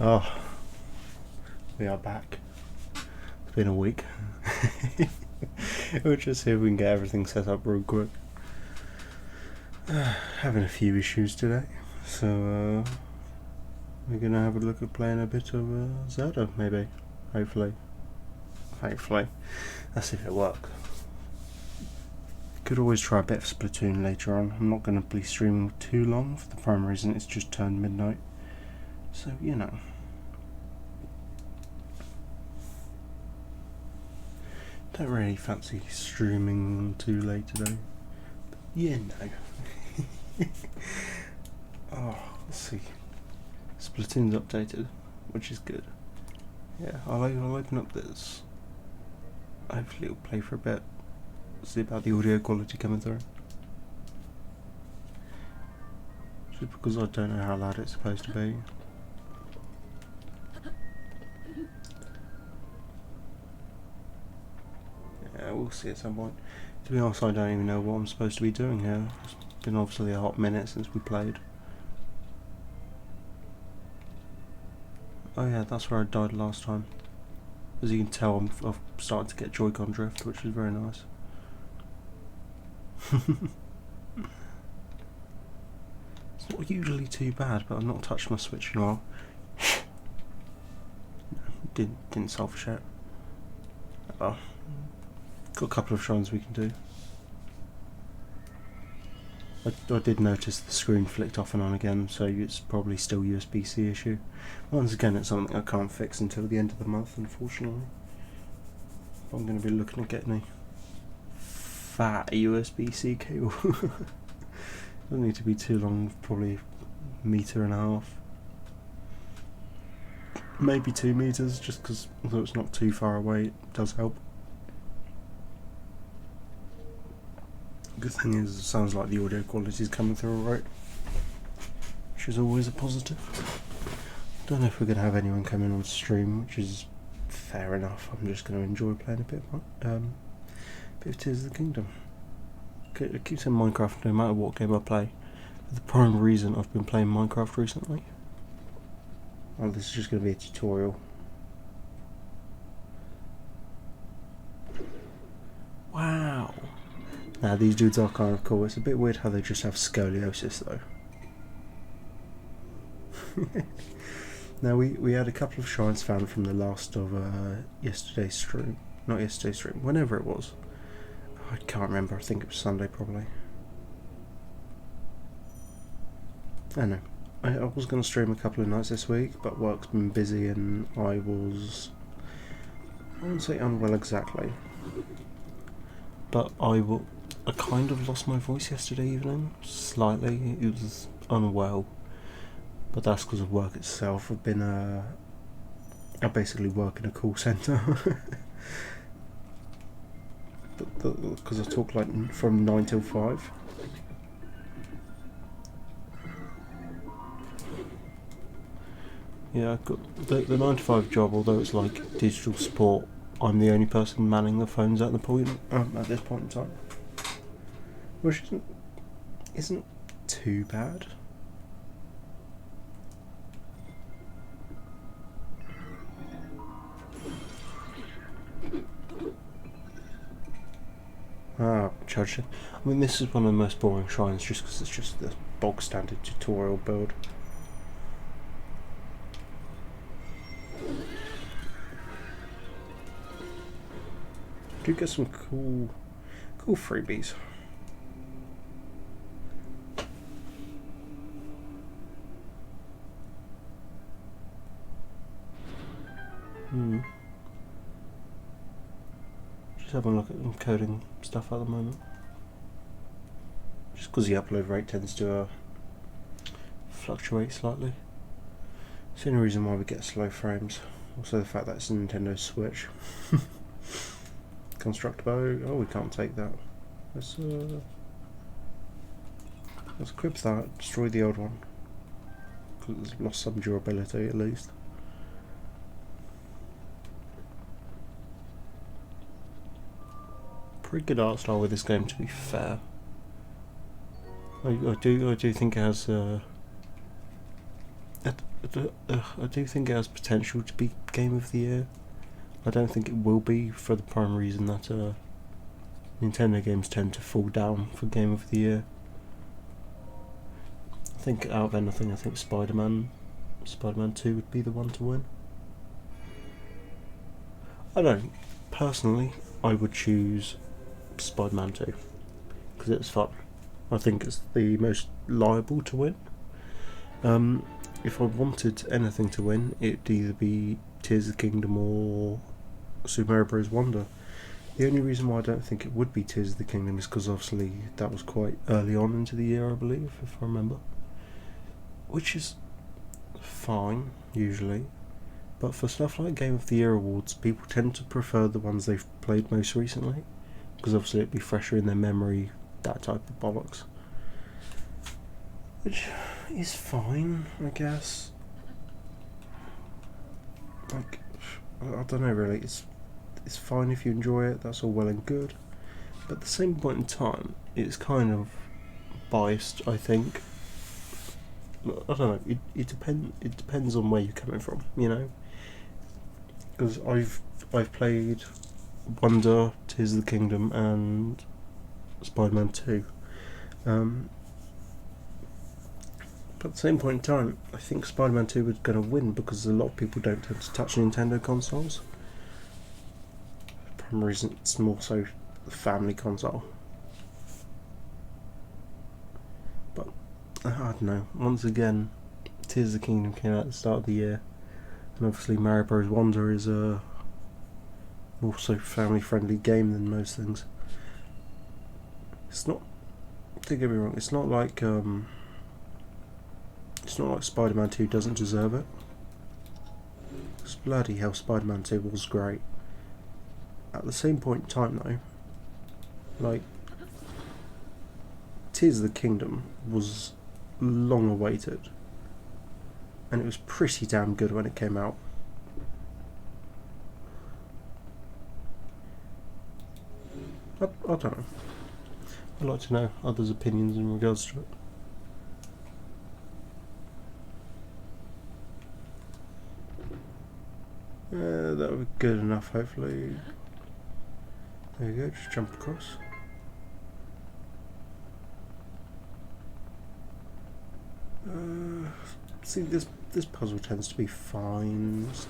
Oh, we are back. It's been a week. We'll just see if we can get everything set up real quick. Having a few issues today, so we're gonna have a look at playing a bit of Zelda, maybe. Hopefully. That's if it works. Could always try a bit of Splatoon later on. I'm not going to be streaming too long for the prime reason it's just turned midnight. So, you know. Don't really fancy streaming too late today. But you know. Oh, let's see. Splatoon's updated, which is good. Yeah, I'll open up this. Hopefully it'll play for a bit. See about the audio quality coming through. Just because I don't know how loud it's supposed to be. Yeah, we'll see at some point. To be honest, I don't even know what I'm supposed to be doing here. It's been obviously a hot minute since we played. Oh yeah, that's where I died last time. As you can tell, I've started to get Joy-Con drift, which is very nice. It's not usually too bad, but I've not touched my Switch in a while. Didn't solve shit. Well, got a couple of shrines we can do. I did notice the screen flicked off and on again, so it's probably still USB-C issue. Once again, it's something I can't fix until the end of the month, unfortunately. I'm going to be looking at getting a fat USB-C cable. Doesn't need to be too long, probably a metre and a half. Maybe 2 meters, just because although it's not too far away, it does help. Good thing is, it sounds like the audio quality is coming through alright, which is always a positive. Don't know if we're going to have anyone coming on stream, which is fair enough. I'm just going to enjoy playing a bit of Tears of the Kingdom. I keep saying Minecraft no matter what game I play. For the prime reason I've been playing Minecraft recently. Oh, this is just going to be a tutorial. Wow. Now these dudes are kind of cool. It's a bit weird how they just have scoliosis though. Now we had a couple of shrines found from the last of yesterday's stream. Not yesterday's stream, whenever it was. I can't remember, I think it was Sunday probably. I don't know. I was going to stream a couple of nights this week, but work's been busy and I wouldn't say unwell exactly. But I kind of lost my voice yesterday evening, slightly. It was unwell, but that's because of work itself. I basically work in a call centre. Because I talk like from 9 till 5. Yeah, I've got the 9 to 5 job, although it's like digital support, I'm the only person manning the phones at this point in time. Which isn't too bad. Church. I mean, this is one of the most boring shrines just because it's just the bog standard tutorial build. Do get some cool freebies. Just having a look at them coding stuff at the moment. Just because the upload rate tends to fluctuate slightly. It's the only reason why we get slow frames. Also the fact that it's a Nintendo Switch. Construct bow. Oh, we can't take that. Let's equip that. Destroy the old one. Because it's lost some durability at least. Pretty good art style with this game, to be fair. I do think it has I do think it has potential to be Game of the Year. I don't think it will be, for the prime reason that Nintendo games tend to fall down for Game of the Year. I think out of anything, I think Spider-Man 2 would be the one to win. I don't. Personally, I would choose Spider-Man 2 because it's fun. I think it's the most liable to win. If I wanted anything to win, it'd either be Tears of the Kingdom or Super Mario Bros. Wonder. The only reason why I don't think it would be Tears of the Kingdom is because obviously that was quite early on into the year, I believe, if I remember. Which is fine, usually. But for stuff like Game of the Year awards, people tend to prefer the ones they've played most recently, because obviously it'd be fresher in their memory, that type of bollocks. Which is fine, I guess. Like, I don't know really, it's fine if you enjoy it, that's all well and good. But at the same point in time, it's kind of biased, I think. I don't know, it depends on where you're coming from, you know? Because I've played Wonder, Tears of the Kingdom and Spider-Man 2. But at the same point in time, I think Spider-Man 2 was going to win because a lot of people don't tend to touch Nintendo consoles. For some reason, it's more so the family console. But I don't know. Once again, Tears of the Kingdom came out at the start of the year, and obviously Mario Bros. Wonder is a more so family-friendly game than most things. It's not. Don't get me wrong. It's not like Spider-Man 2 doesn't deserve it. Because bloody hell, Spider-Man 2 was great. At the same point in time, though, like, Tears of the Kingdom was long awaited, and it was pretty damn good when it came out. I don't know. I'd like to know others' opinions in regards to it. That would be good enough, hopefully. There you go, just jump across. See, this puzzle tends to be fine. It's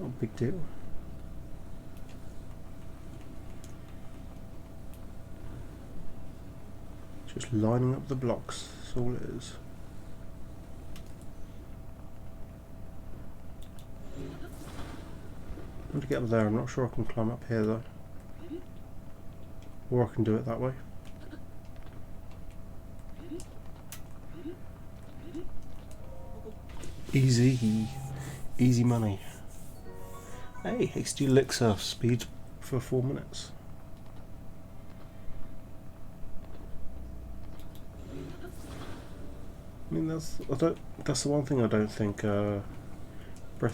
not a big deal. Just lining up the blocks, that's all it is. I want to get up there, I'm not sure I can climb up here though. Or I can do it that way. Easy money. Hey, XD elixir speed for 4 minutes. I mean, that's the one thing I don't think Breath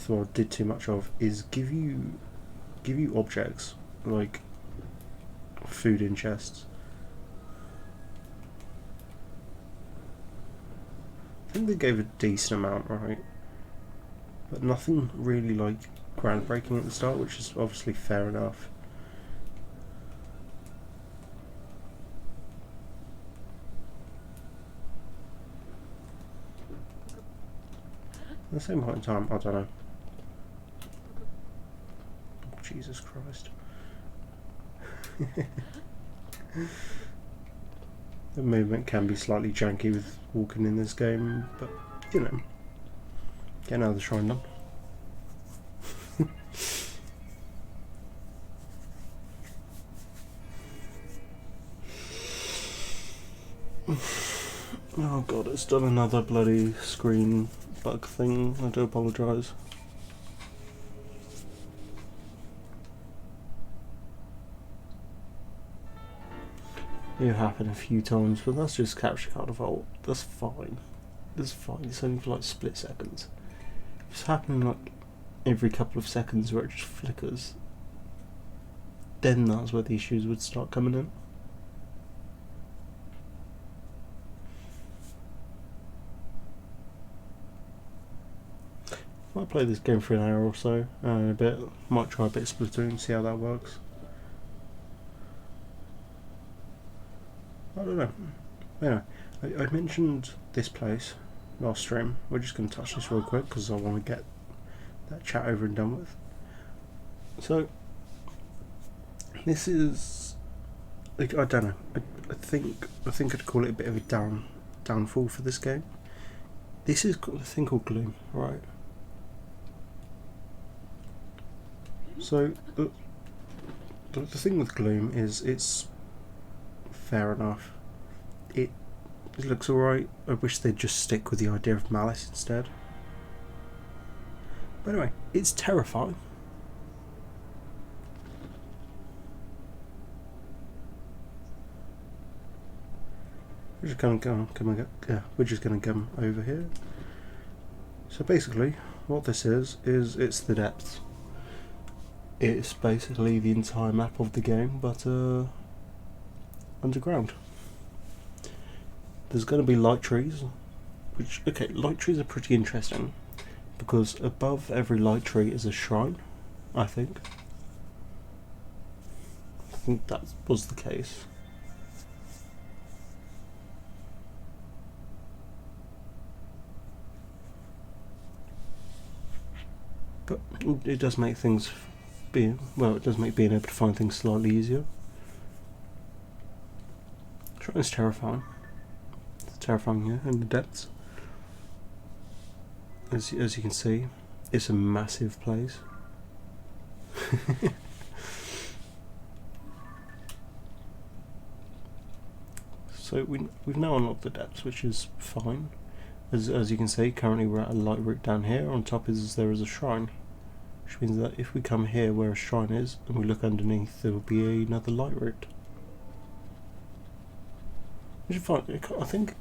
of the Wild did too much of, is give you objects like food in chests. I think they gave a decent amount, right? But nothing really like groundbreaking at the start, which is obviously fair enough. At the same point in time, I don't know. Oh, Jesus Christ. The movement can be slightly janky with walking in this game, but you know, get another shrine done. Oh god, it's done another bloody screen bug thing. I do apologise. It happened a few times, but that's just capture card vault. That's fine. That's fine. It's only for like split seconds. If it's happening like every couple of seconds where it just flickers, then that's where the issues would start coming in. Might play this game for an hour or so, and a bit. Might try a bit of Splatoon, see how that works. I don't know. Anyway, I mentioned this place last stream. We're just going to touch this real quick because I want to get that chat over and done with. So, this is, like, I don't know. I think I'd call it a bit of a downfall for this game. This is a thing called Gloom, right? So the thing with Gloom is it's fair enough. It looks alright. I wish they'd just stick with the idea of malice instead. But anyway, it's terrifying. We're just gonna come over here. So basically, what this is it's the depths. It's basically the entire map of the game, but underground. There's going to be light trees, which, okay, light trees are pretty interesting, because above every light tree is a shrine, I think. I think that was the case. But it does make things being able to find things slightly easier. Shrine's terrifying. It's terrifying here in the depths. As you can see, it's a massive place. So we've now unlocked the depths, which is fine. As you can see, currently we're at a light route down here. On top there is a shrine, which means that if we come here where a shrine is and we look underneath, there will be another light route. Which is fine. I think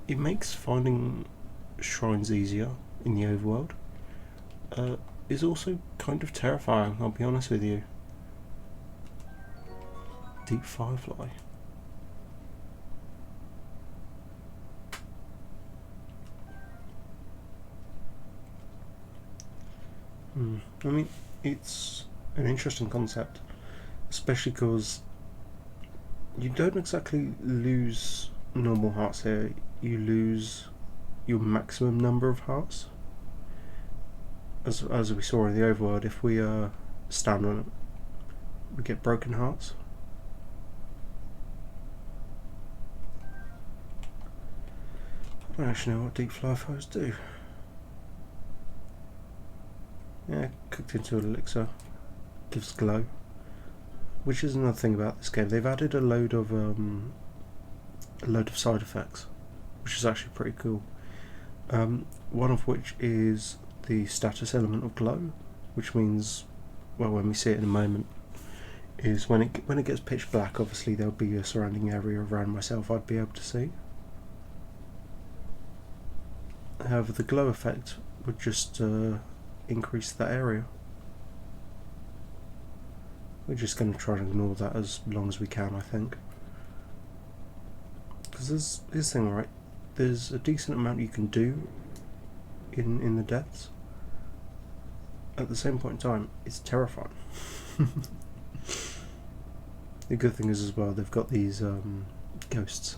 it makes finding shrines easier in the overworld. Is also kind of terrifying, I'll be honest with you. Deep Firefly. I mean, it's an interesting concept, especially because you don't exactly lose normal hearts here, you lose your maximum number of hearts. As we saw in the overworld, if we stand on it, we get broken hearts. I don't actually know what deep fireflies do. Yeah, cooked into an elixir, gives glow. Which is another thing about this game. They've added a load of side effects, which is actually pretty cool. One of which is the status element of glow, which means, well, when we see it in a moment, is when it gets pitch black. Obviously, there'll be a surrounding area around myself I'd be able to see. However, the glow effect would just increase that area. We're just going to try and ignore that as long as we can, I think. Because there's this thing, right? There's a decent amount you can do in the depths. At the same point in time, it's terrifying. The good thing is as well, they've got these ghosts,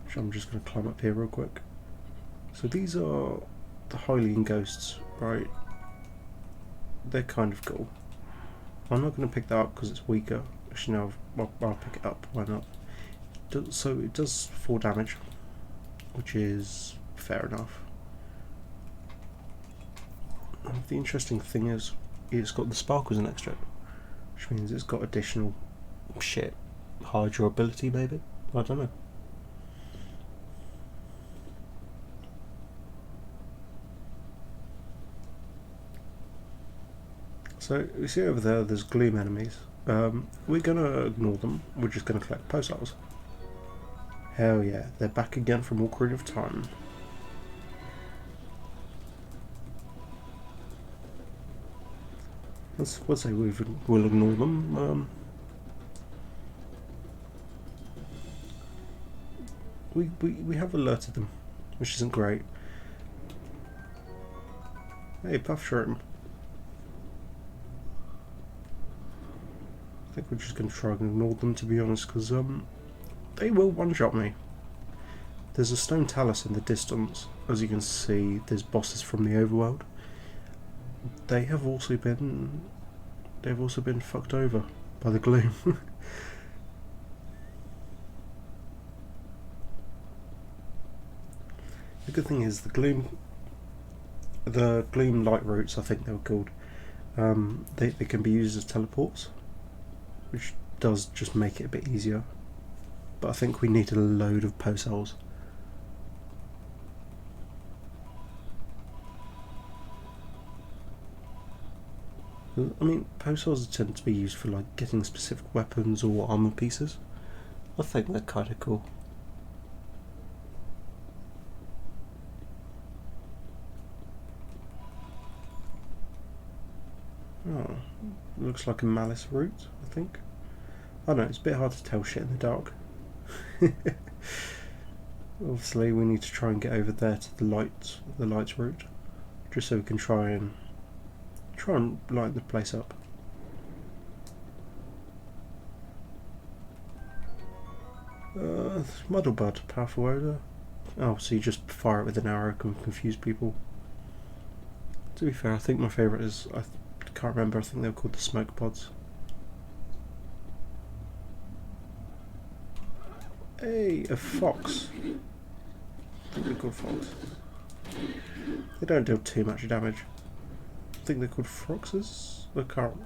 which I'm just going to climb up here real quick. So these are the Hylian ghosts, right? They're kind of cool. I'm not going to pick that up because it's weaker. Actually, no, I'll pick it up. Why not? So it does 4 damage, which is fair enough. And the interesting thing is, it's got the sparkles next to it, which means it's got additional shit. High durability, maybe? I don't know. So you see over there, there's gloom enemies. We're gonna ignore them. We're just gonna collect pulsars. Hell yeah, they're back again from Ocarina of Time. Let's say we'll ignore them. We have alerted them, which isn't great. Hey, puff shrimp. I think we're just going to try and ignore them, to be honest, because they will one-shot me. There's a stone talus in the distance. As you can see, there's bosses from the overworld. They've also been fucked over by the gloom. The good thing is the gloom light roots, I think they were called. They can be used as teleports, which does just make it a bit easier. But I think we need a load of post holes. I mean, post holes tend to be used for like getting specific weapons or armor pieces. I think they're kind of cool. Oh, looks like a malice route, I think. I don't know, it's a bit hard to tell shit in the dark. Obviously we need to try and get over there to the lights route, just so we can try and light the place up. Muddlebud, powerful odor. Oh, so you just fire it with an arrow, can confuse people. To be fair, I think my favourite is, I can't remember, I think they were called the smoke pods. Hey, a fox. I think they're called fox. They don't deal too much damage. I think they're called froxes? I don't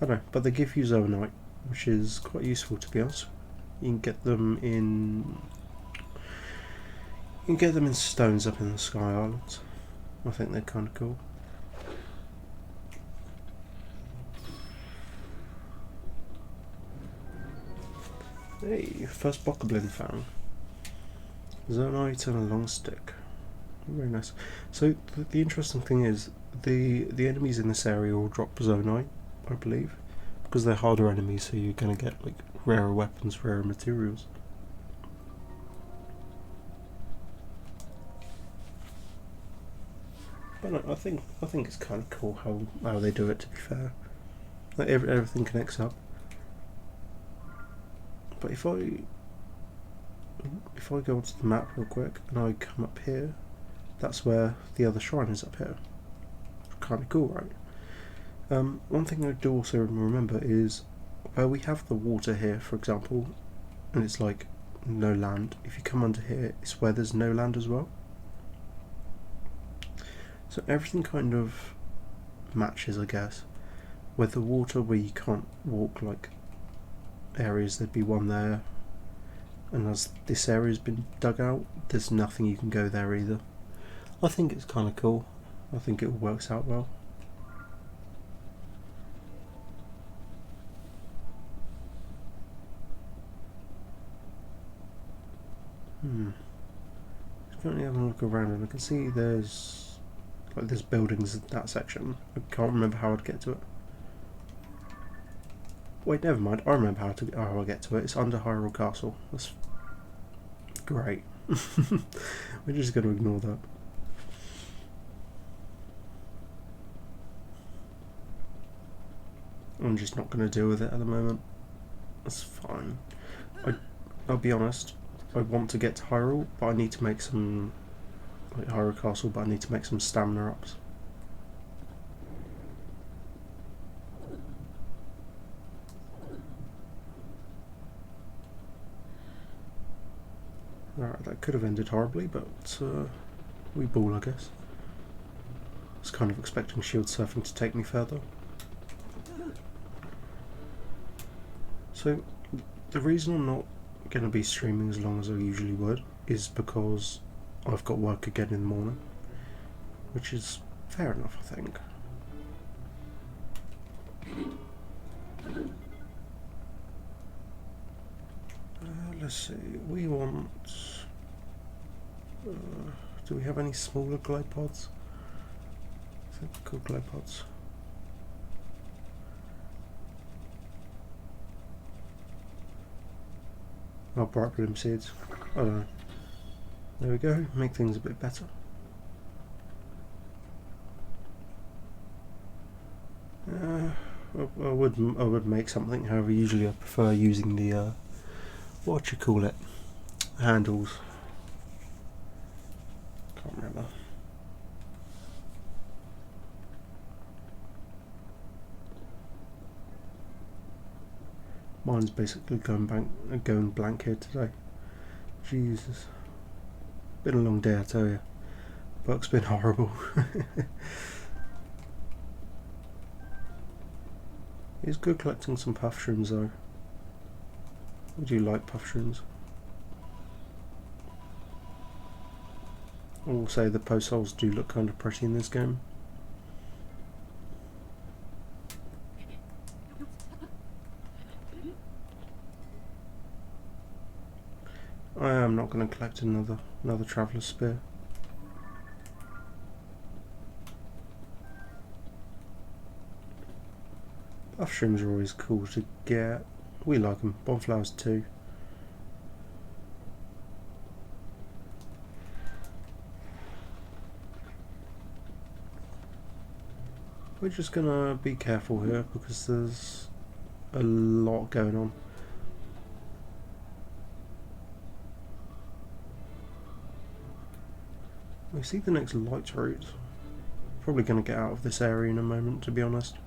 know, but they give you zoonite, which is quite useful, to be honest. You can get them in stones up in the Sky Islands. I think they're kind of cool. Hey, first bokoblin found. Zoonite and a long stick. Very nice. So the interesting thing is the enemies in this area will drop zoonite, I believe, because they're harder enemies. So you're gonna get like rarer weapons, rarer materials. But no, I think it's kind of cool how they do it. To be fair, like everything connects up. But if I go onto the map real quick and I come up here, that's where the other shrine is up here. Kind of cool, right? One thing I do also remember is where we have the water here, for example, and it's like no land. If you come under here, it's where there's no land as well. So everything kind of matches, I guess. With the water where you can't walk, like areas, there'd be one there, and as this area's been dug out, there's nothing you can go there either. I think it's kind of cool. I think it works out well. Just currently having a look around, and I can see there's buildings in that section. I can't remember how I'd get to it. Wait, never mind. I remember how I get to it. It's under Hyrule Castle. That's great. We're just going to ignore that. I'm just not going to deal with it at the moment. That's fine. I'll be honest. I want to get to Hyrule, but I need to make some Hyrule Castle. But I need to make some stamina ups. Alright, that could have ended horribly, but we ball, I guess. I was kind of expecting shield surfing to take me further. So, the reason I'm not going to be streaming as long as I usually would is because I've got work again in the morning, which is fair enough, I think. Let's see, we want... do we have any smaller glow pods? I think they're called glow pods. Oh, bright bloom seeds. I don't know. There we go, make things a bit better. I would make something. However, usually I prefer using the what you call it, handles. Can't remember. Mine's basically going blank here today. Jesus, been a long day, I tell you. Work's been horrible. It's good collecting some puff shrooms though. I do like puff shrooms. I will say the post holes do look kind of pretty in this game. I am not going to collect another traveller's spear. Puff shrooms are always cool to get. We like them. Bonflowers too. We're just gonna be careful here because there's a lot going on. We see the next light route. Probably gonna get out of this area in a moment, to be honest.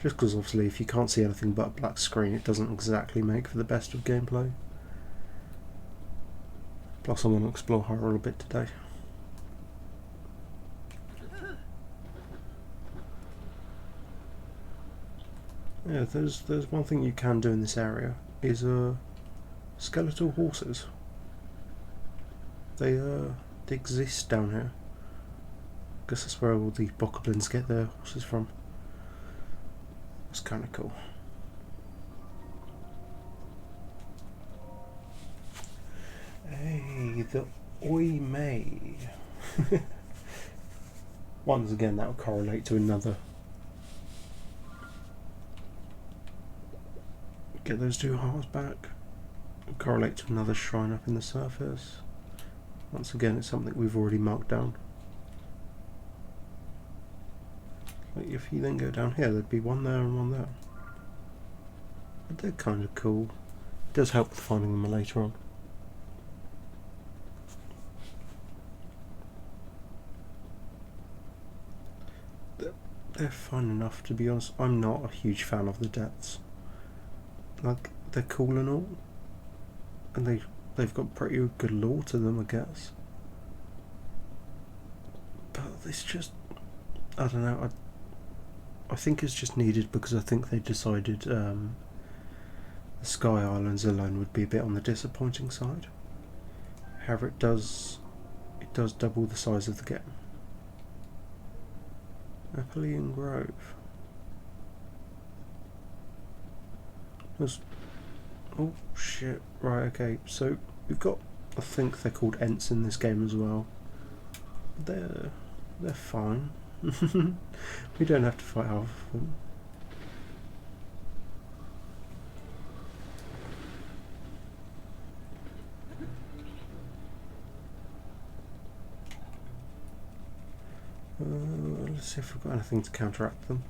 Just because obviously if you can't see anything but a black screen, it doesn't exactly make for the best of gameplay. Plus I want to explore horror a bit today. Yeah, there's one thing you can do in this area is skeletal horses. They exist down here. I guess that's where all the bokoblins get their horses from. It's kind of cool. Hey, the Oi May. Once again, that will correlate to another. Get those 2 hearts back. Correlate to another shrine up in the surface. Once again, it's something we've already marked down. Like if you then go down here, there'd be one there and one there. But they're kind of cool. It does help with finding them later on. They're fun enough, to be honest. I'm not a huge fan of the depths. Like, they're cool and all, and they've got pretty good lore to them, I guess. But it's just, I don't know. I think it's just needed because I think they decided the Sky Islands alone would be a bit on the disappointing side. However, it does double the size of the game. Napoleon Grove. Oh shit, right, okay, so we've got, I think they're called Ents in this game as well. They're fine. We don't have to fight half of them. Let's see if we've got anything to counteract them.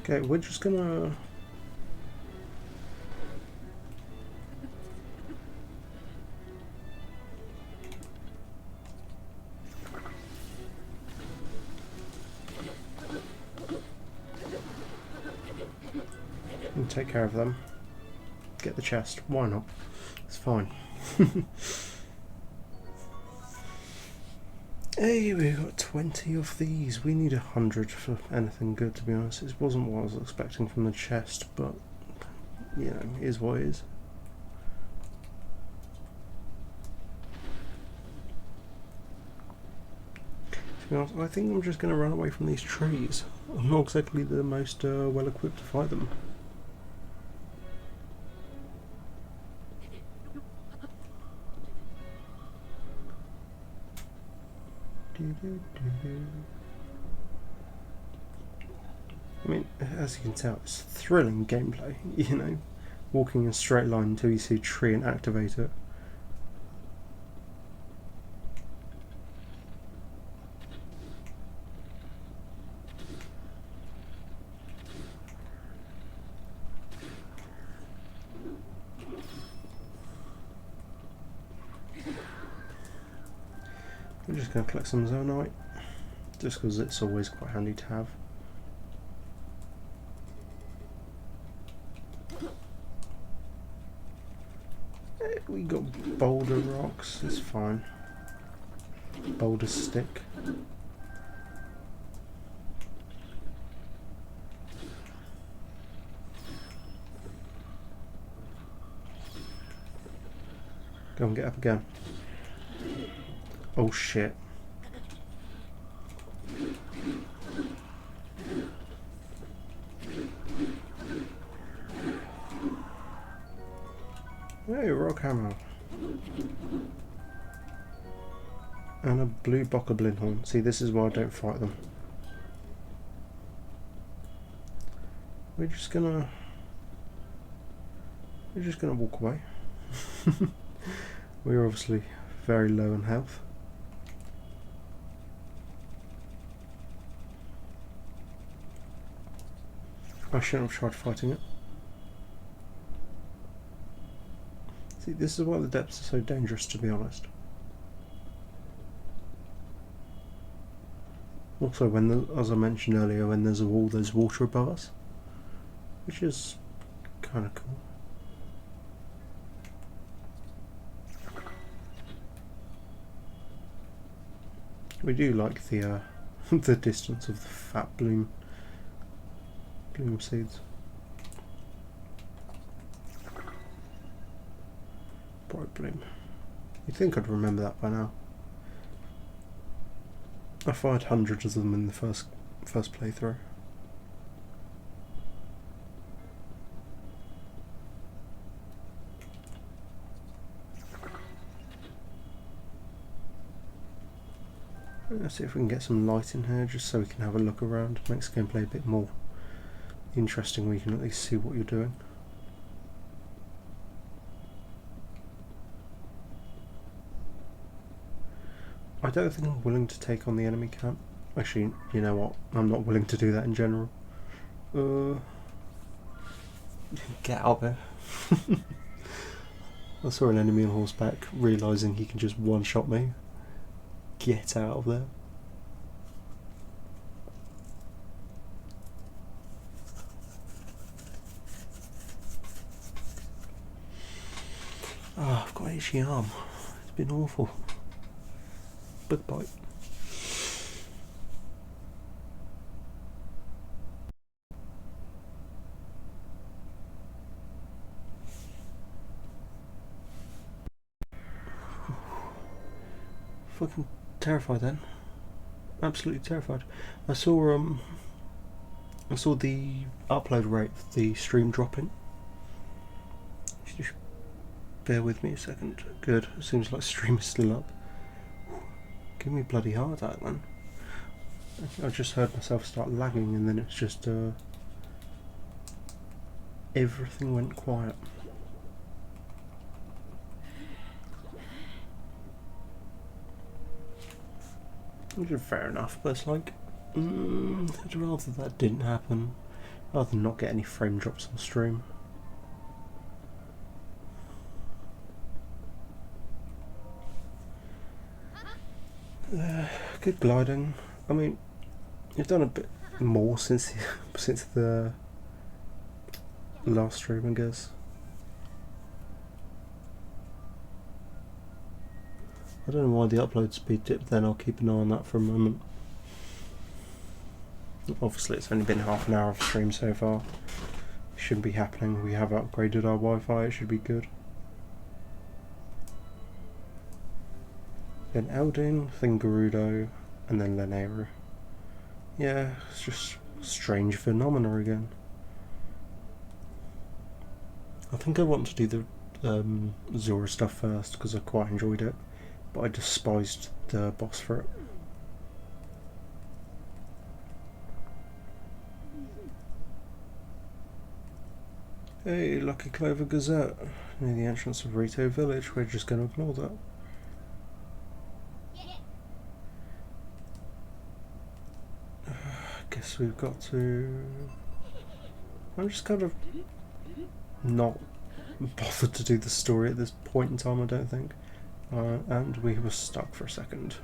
Okay, we're just gonna take care of them. Get the chest. Why not? It's fine. Hey, we got 20 of these. We need 100 for anything good, to be honest. It wasn't what I was expecting from the chest, but you know, it is what it is. To be honest, I think I'm just going to run away from these trees. I'm not exactly the most well equipped to fight them. mean, as you can tell, it's thrilling gameplay, you know, walking in a straight line until you see a tree and activate it. I'm just going to collect some Zonite, just because it's always quite handy to have. We got boulder rocks, it's fine. Boulder stick. Go and get up again. Oh shit. Hey, rock hammer. And a blue bokoblin horn. See, this is why I don't fight them. We're just gonna walk away. We're obviously very low in health. I shouldn't have tried fighting it. See, this is why the depths are so dangerous, to be honest. Also, as I mentioned earlier, when there's a wall, there's water above us, which is kind of cool. We do like the the distance of the fat bloom seeds. Bright bloom. You'd think I'd remember that by now. I fired hundreds of them in the first playthrough. Let's see if we can get some light in here, just so we can have a look around. Makes the gameplay a bit more interesting. We can at least see what you're doing. I don't think I'm willing to take on the enemy camp. Actually, you know what? I'm not willing to do that in general. Get out there. I saw an enemy on horseback, realising he can just one-shot me. Get out of there. Oh, I've got an itchy arm. It's been awful. Bug bite. Fucking terrified then. Absolutely terrified. I saw the upload rate of the stream dropping. Just bear with me a second. Good. It seems like stream is still up. Give me a bloody heart attack, man. I just heard myself start lagging, and then it's just everything went quiet. Which is fair enough, but it's like, I'd rather that didn't happen, rather than not get any frame drops on stream. Good gliding. I mean, you've done a bit more since the last stream, I guess. I don't know why the upload speed dipped then. I'll keep an eye on that for a moment. Obviously it's only been half an hour of stream so far. It shouldn't be happening. We have upgraded our Wi-Fi, it should be good. Then Eldin, then Gerudo, and then Leneru. Yeah, it's just strange phenomena again. I think I want to do the Zora stuff first because I quite enjoyed it, but I despised the boss for it. Hey, Lucky Clover Gazette. Near the entrance of Rito Village. We're just going to ignore that. Guess we've got to... I'm just kind of not bothered to do the story at this point in time, I don't think. And we were stuck for a second.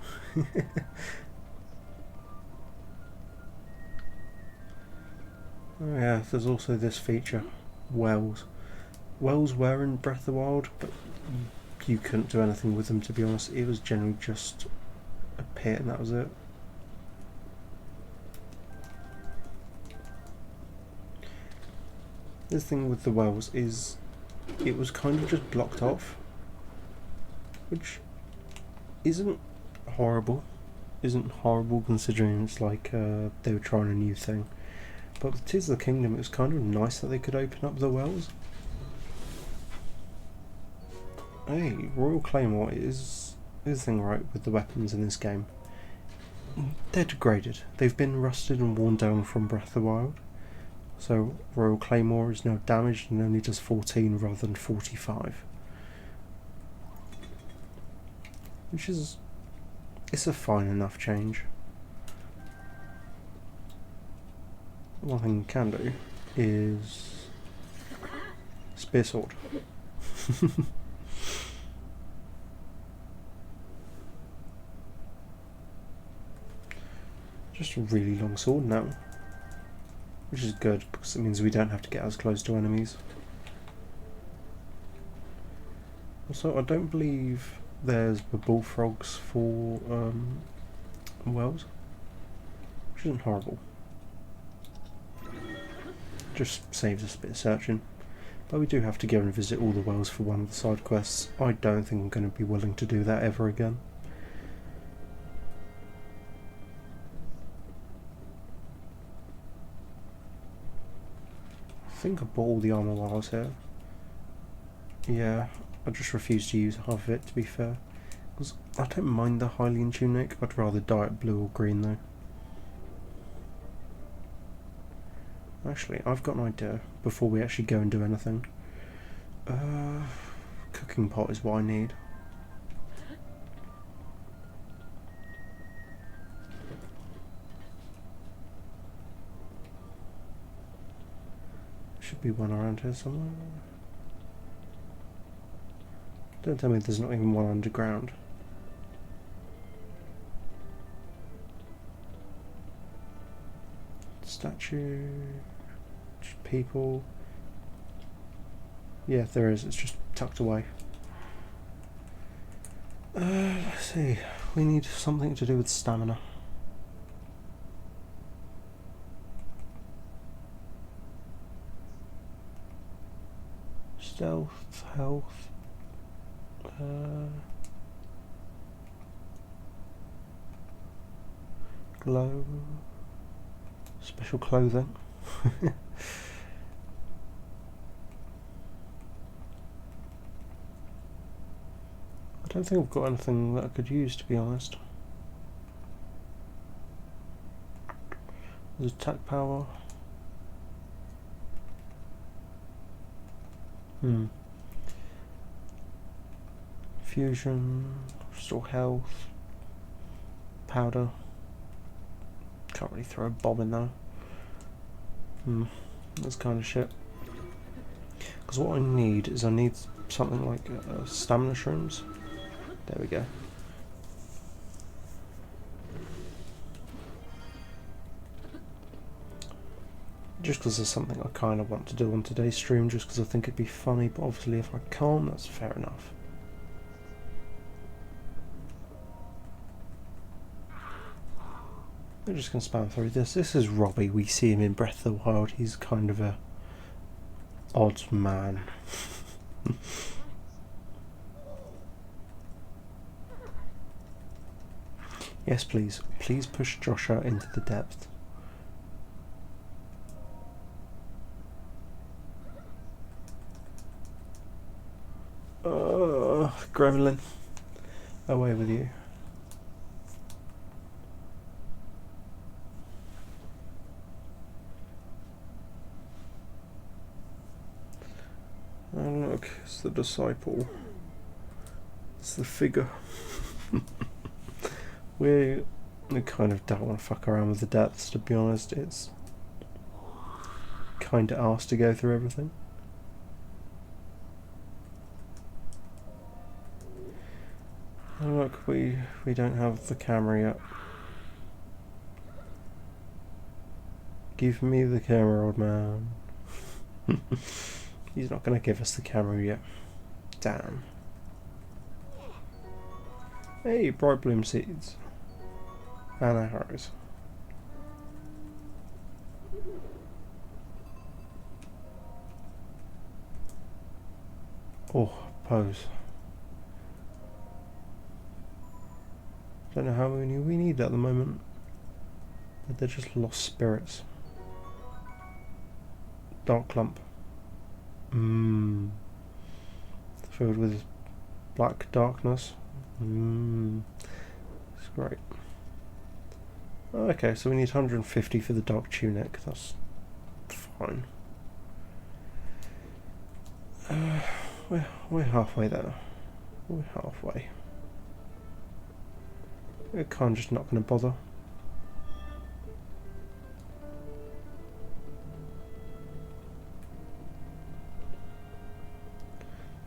Oh yeah, there's also this feature, wells. Wells were in Breath of the Wild, but you couldn't do anything with them, to be honest. It was generally just a pit and that was it. This thing with the wells is it was kind of just blocked off, which isn't horrible considering it's like they were trying a new thing. But with Tears of the Kingdom, it was kind of nice that they could open up the wells. Hey, Royal Claymore is the thing right with the weapons in this game. They're degraded. They've been rusted and worn down from Breath of the Wild. So Royal Claymore is now damaged and only does 14 rather than 45. Which is... it's a fine enough change. One thing you can do is spear sword. Just a really long sword now, which is good because it means we don't have to get as close to enemies. Also, I don't believe there's the bullfrogs for wells, which isn't horrible. Just saves us a bit of searching. But we do have to go and visit all the wells for one of the side quests. I don't think I'm going to be willing to do that ever again. I think I bought all the armour while I was here. Yeah, I just refuse to use half of it, to be fair. Because I don't mind the Hylian tunic, I'd rather dye it blue or green though. Actually, I've got an idea before we actually go and do anything. Cooking pot is what I need. Should be one around here somewhere. Don't tell me there's not even one underground. Statue, people. Yeah, there is. It's just tucked away. Let's see. We need something to do with stamina. Stealth, health. Glow. Special clothing. I don't think I've got anything that I could use, to be honest. There's attack power. Fusion, restore health, powder. Can't really throw a bomb in there. That's kind of shit. Because what I need is something like stamina shrooms. There we go. Just because there's something I kind of want to do on today's stream, just because I think it'd be funny, but obviously if I can't, that's fair enough. We're just going to spam through this. This is Robbie. We see him in Breath of the Wild. He's kind of a odd man. Yes, please. Please push Joshua into the depth. Gremlin. Away with you. It's the disciple. It's the figure. we kind of don't want to fuck around with the depths, to be honest. It's kind of asked to go through everything. Oh, look, we don't have the camera yet. Give me the camera, old man. He's not going to give us the camera yet. Damn. Hey, bright bloom seeds. And arrows. Oh, pose. Don't know how many we need at the moment. But they're just lost spirits. Dark clump. Filled with black darkness. It's great. Okay, so we need 150 for the dark tunic. That's fine. We're halfway there. We're halfway. We're kind of just not going to bother.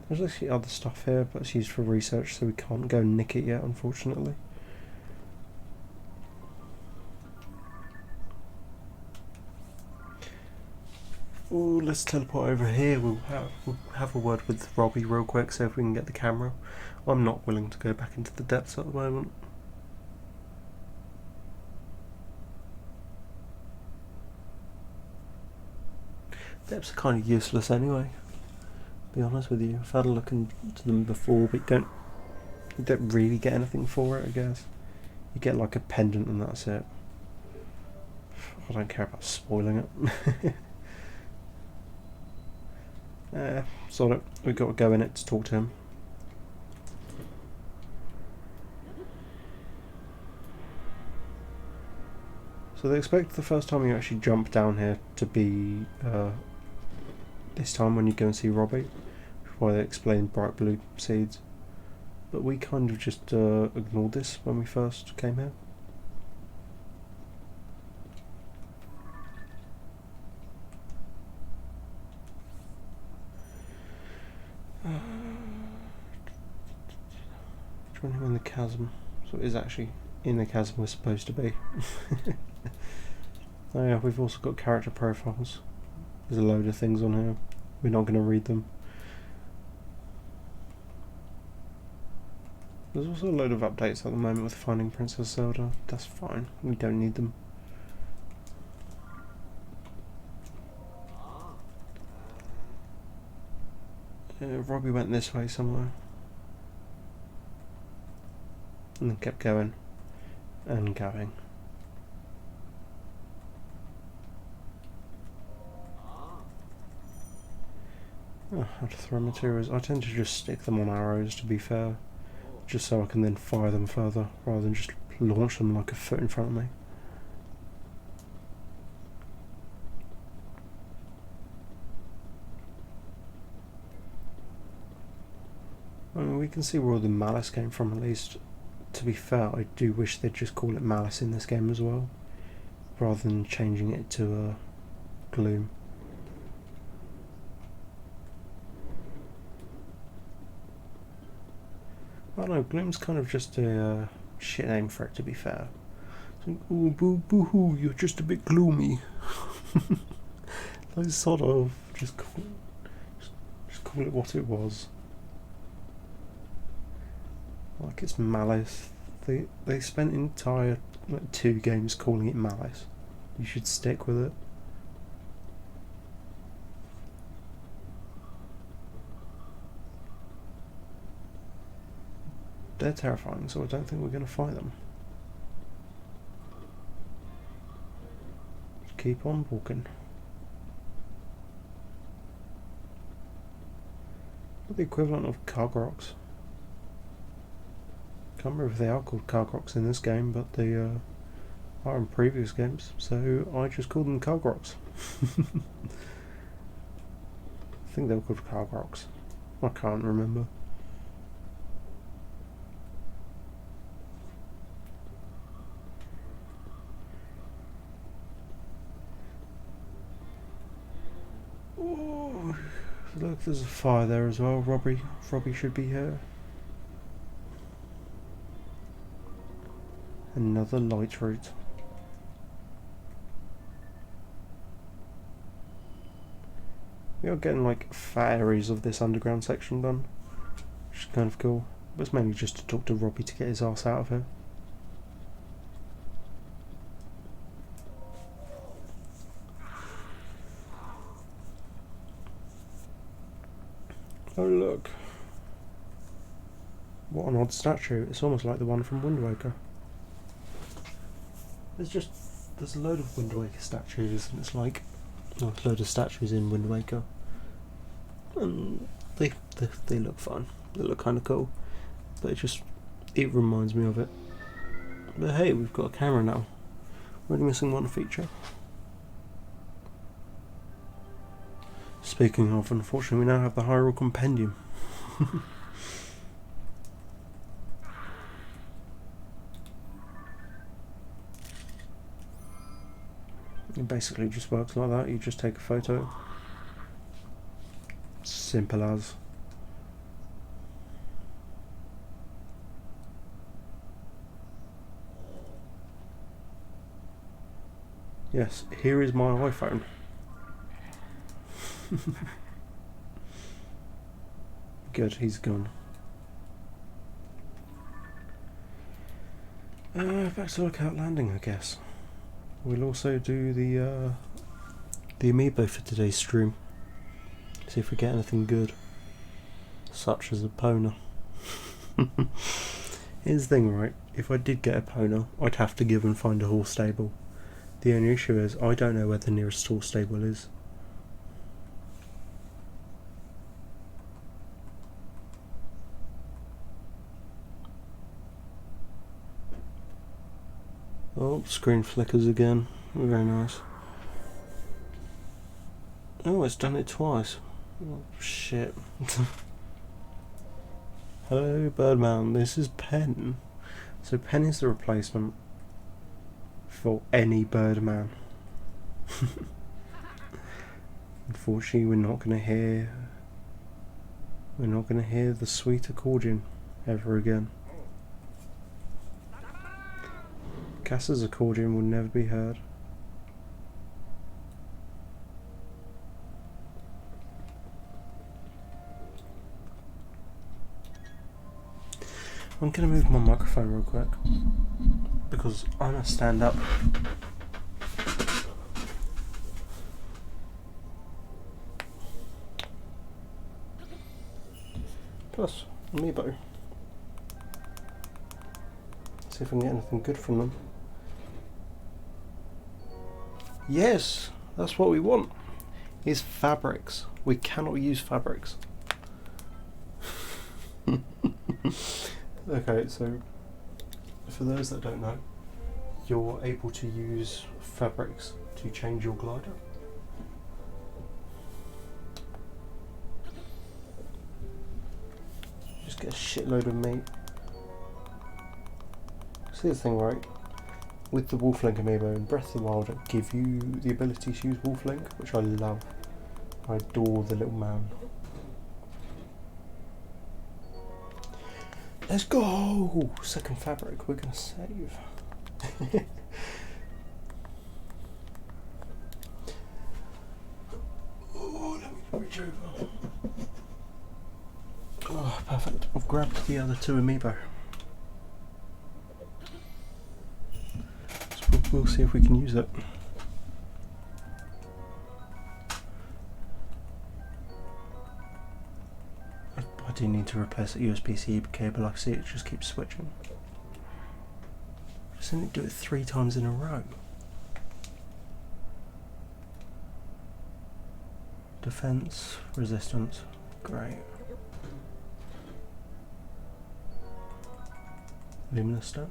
There's actually other stuff here, but it's used for research, so we can't go and nick it yet, unfortunately. Ooh, let's teleport over here. We'll have a word with Robbie real quick, see if we can get the camera. I'm not willing to go back into the depths at the moment. Depths are kind of useless anyway. To be honest with you, I've had a look into them before, but you don't really get anything for it, I guess. You get like a pendant and that's it. I don't care about spoiling it. Sort it. We've got to go in it to talk to him. So they expect the first time you actually jump down here to be this time when you go and see Robbie, why they explain bright blue seeds. But we kind of just ignored this when we first came here. Join him in the chasm. So it is actually in the chasm we're supposed to be. Oh yeah, we've also got character profiles. There's a load of things on here. We're not going to read them. There's also a load of updates at the moment with Finding Princess Zelda. That's fine. We don't need them. Robbie went this way somewhere. And then kept going. And going. Oh, how to throw materials. I tend to just stick them on arrows, to be fair. Just so I can then fire them further, rather than just launch them like a foot in front of me. I mean, we can see where all the malice came from, at least. To be fair, I do wish they'd just call it malice in this game as well, rather than changing it to gloom. I don't know, gloom's kind of just a shit name for it, to be fair. It's like, oh, boo-hoo, you're just a bit gloomy. Like, sort of, just call it what it was. Like, it's malice. They spent entire 2 games calling it malice. You should stick with it. They're terrifying, so I don't think we're going to fight them. Just keep on walking. What the equivalent of Cargrox? Can't remember if they are called Cargrox in this game, but they are in previous games, so I just called them Cargrox. I think they were called Cargrox. I can't remember. Oh, look, there's a fire there as well. Robbie should be here. Another light route. We are getting like fat areas of this underground section done, which is kind of cool. But it's mainly just to talk to Robbie to get his ass out of here. Oh look. What an odd statue. It's almost like the one from Wind Waker. There's a load of Wind Waker statues, and it's like a load of statues in Wind Waker. And they look fun. They look kind of cool. But it reminds me of it. But hey, we've got a camera now. We're only missing one feature. Speaking of, unfortunately, we now have the Hyrule Compendium. It basically just works like that. You just take a photo. Simple as. Yes, here is my iPhone. Good, he's gone. Back to Lookout Landing, I guess. We'll also do the amiibo for today's stream. See if we get anything good, such as a Pona. Here's the thing, right? If I did get a Pona, I'd have to give and find a horse stable. The only issue is I don't know where the nearest horse stable is. Oh, screen flickers again. Very nice. Oh, it's done it twice. Oh, shit. Hello, Birdman. This is Pen. So Pen is the replacement for any Birdman. Unfortunately, we're not going to hear the sweet accordion ever again. Cass's accordion will never be heard. I'm going to move my microphone real quick because I'm going to stand up. Plus, amiibo. See if I can get anything good from them. Yes, that's what we want. Is fabrics. We cannot use fabrics. Okay, so for those that don't know, you're able to use fabrics to change your glider. Just get a shitload of meat. See the thing, right? With the Wolf Link amiibo in Breath of the Wild, it give you the ability to use Wolf Link, which I love. I adore the little man. Let's go! Second fabric, we're gonna save. Oh, let me reach over. Oh, perfect. I've grabbed the other two amiibo. So we'll see if we can use it. I do need to replace that USB-C cable. I see it just keeps switching. Just didn't do it 3 times in a row. Defense, resistance, great. Luminous stone.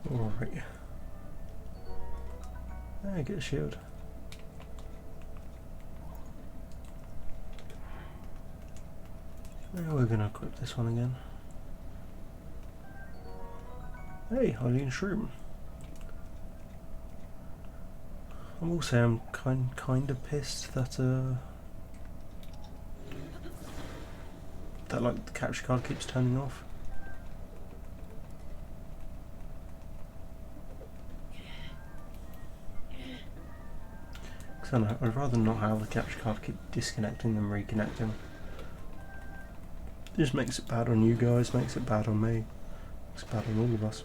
Alright. make it a shield. Now we're going to equip this one again. Hey, Hylian Shroom. I'm kind of pissed that that like the capture card keeps turning off. Because I know, I'd rather not have the capture card keep disconnecting than reconnecting. It just makes it bad on you guys, makes it bad on me, makes it bad on all of us.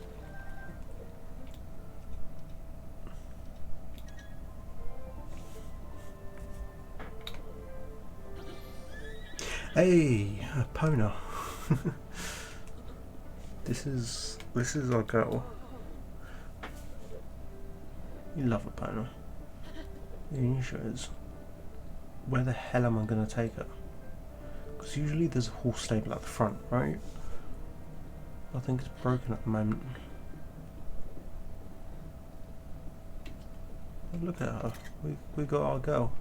Hey, a Pona. This is our girl. You love a Pona. Yeah, she is. Where the hell am I gonna take her? Because usually there's a horse stable at the front, right? I think it's broken at the moment. Look at her. We got our girl.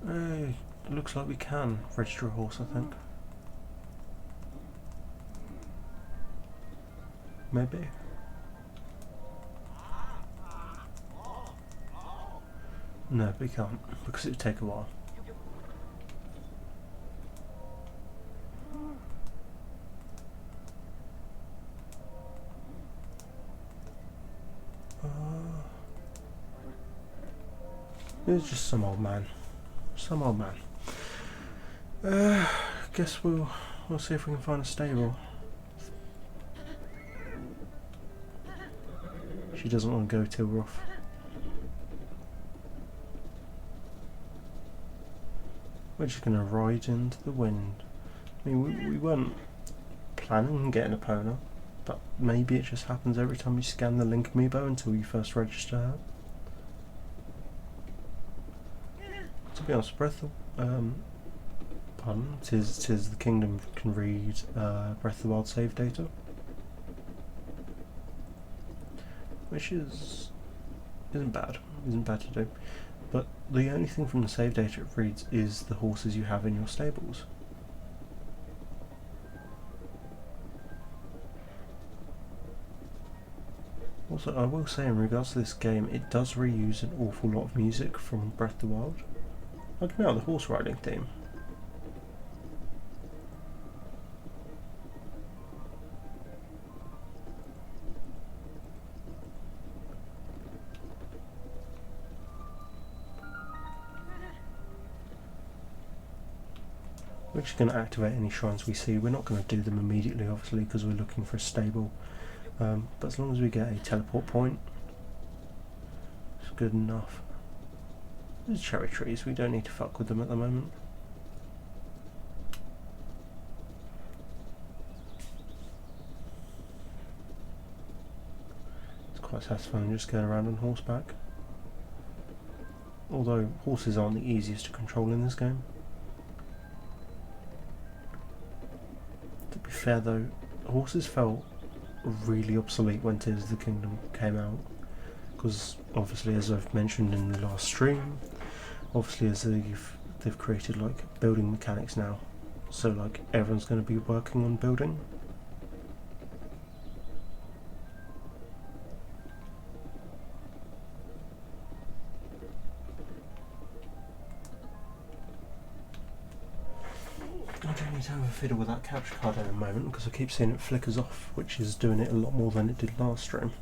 Hey, looks like we can register a horse, I think. Maybe. No, we can't, because it would take a while. It's just some old man. Some old man. Guess we'll see if we can find a stable. She doesn't want to go too rough. We're just going to ride into the wind. I mean, we weren't planning on getting a Pona, but maybe it just happens every time you scan the link amiibo until you first register her. To be honest, pardon, tis the kingdom can read Breath of the Wild save data, which isn't bad to do. But the only thing from the save data it reads is the horses you have in your stables. Also, I will say in regards to this game, it does reuse an awful lot of music from Breath of the Wild. Like now, the horse riding theme. We're just going to activate any shrines we see. We're not going to do them immediately, obviously, because we're looking for a stable. But as long as we get a teleport point, it's good enough. There's cherry trees, we don't need to fuck with them at the moment. It's quite satisfying just going around on horseback. Although horses aren't the easiest to control in this game. To be fair though, horses felt really obsolete when Tears of the Kingdom came out. Because obviously, as I've mentioned in the last stream, obviously as they've created like building mechanics now, so like everyone's going to be working on building. I do need to have a fiddle with that capture card in a moment because I keep seeing it flickers off, which is doing it a lot more than it did last stream.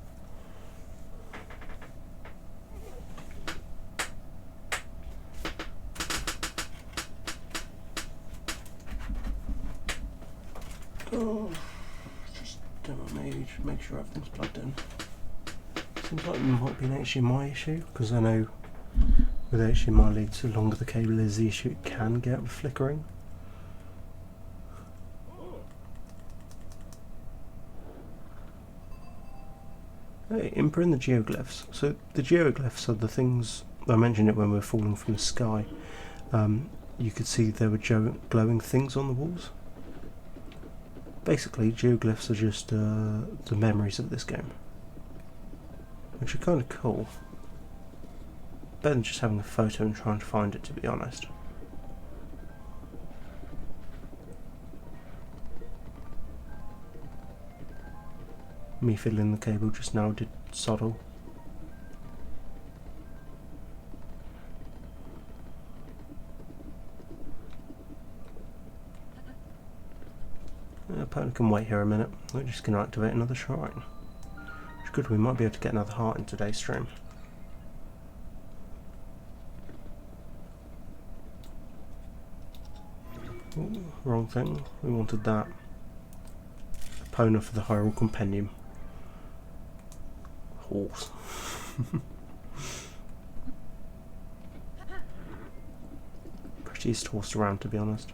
Oh, just demo mage, make sure everything's plugged in. Seems like it might be an HDMI issue, because I know with HDMI leads, the longer the cable is, the issue it can get with flickering. Hey, Imper and the geoglyphs. So the geoglyphs are the things, I mentioned it when we were falling from the sky. you could see there were glowing things on the walls. Basically, geoglyphs are just the memories of this game, which are kind of cool. Better than just having a photo and trying to find it, to be honest. Me fiddling the cable just now did soddle. Opponent can wait here a minute. We're just going to activate another shrine. Which is good, we might be able to get another heart in today's stream. Ooh, wrong thing, we wanted that. Opponent for the Hyrule Compendium. Horse. Prettiest horse around, to be honest.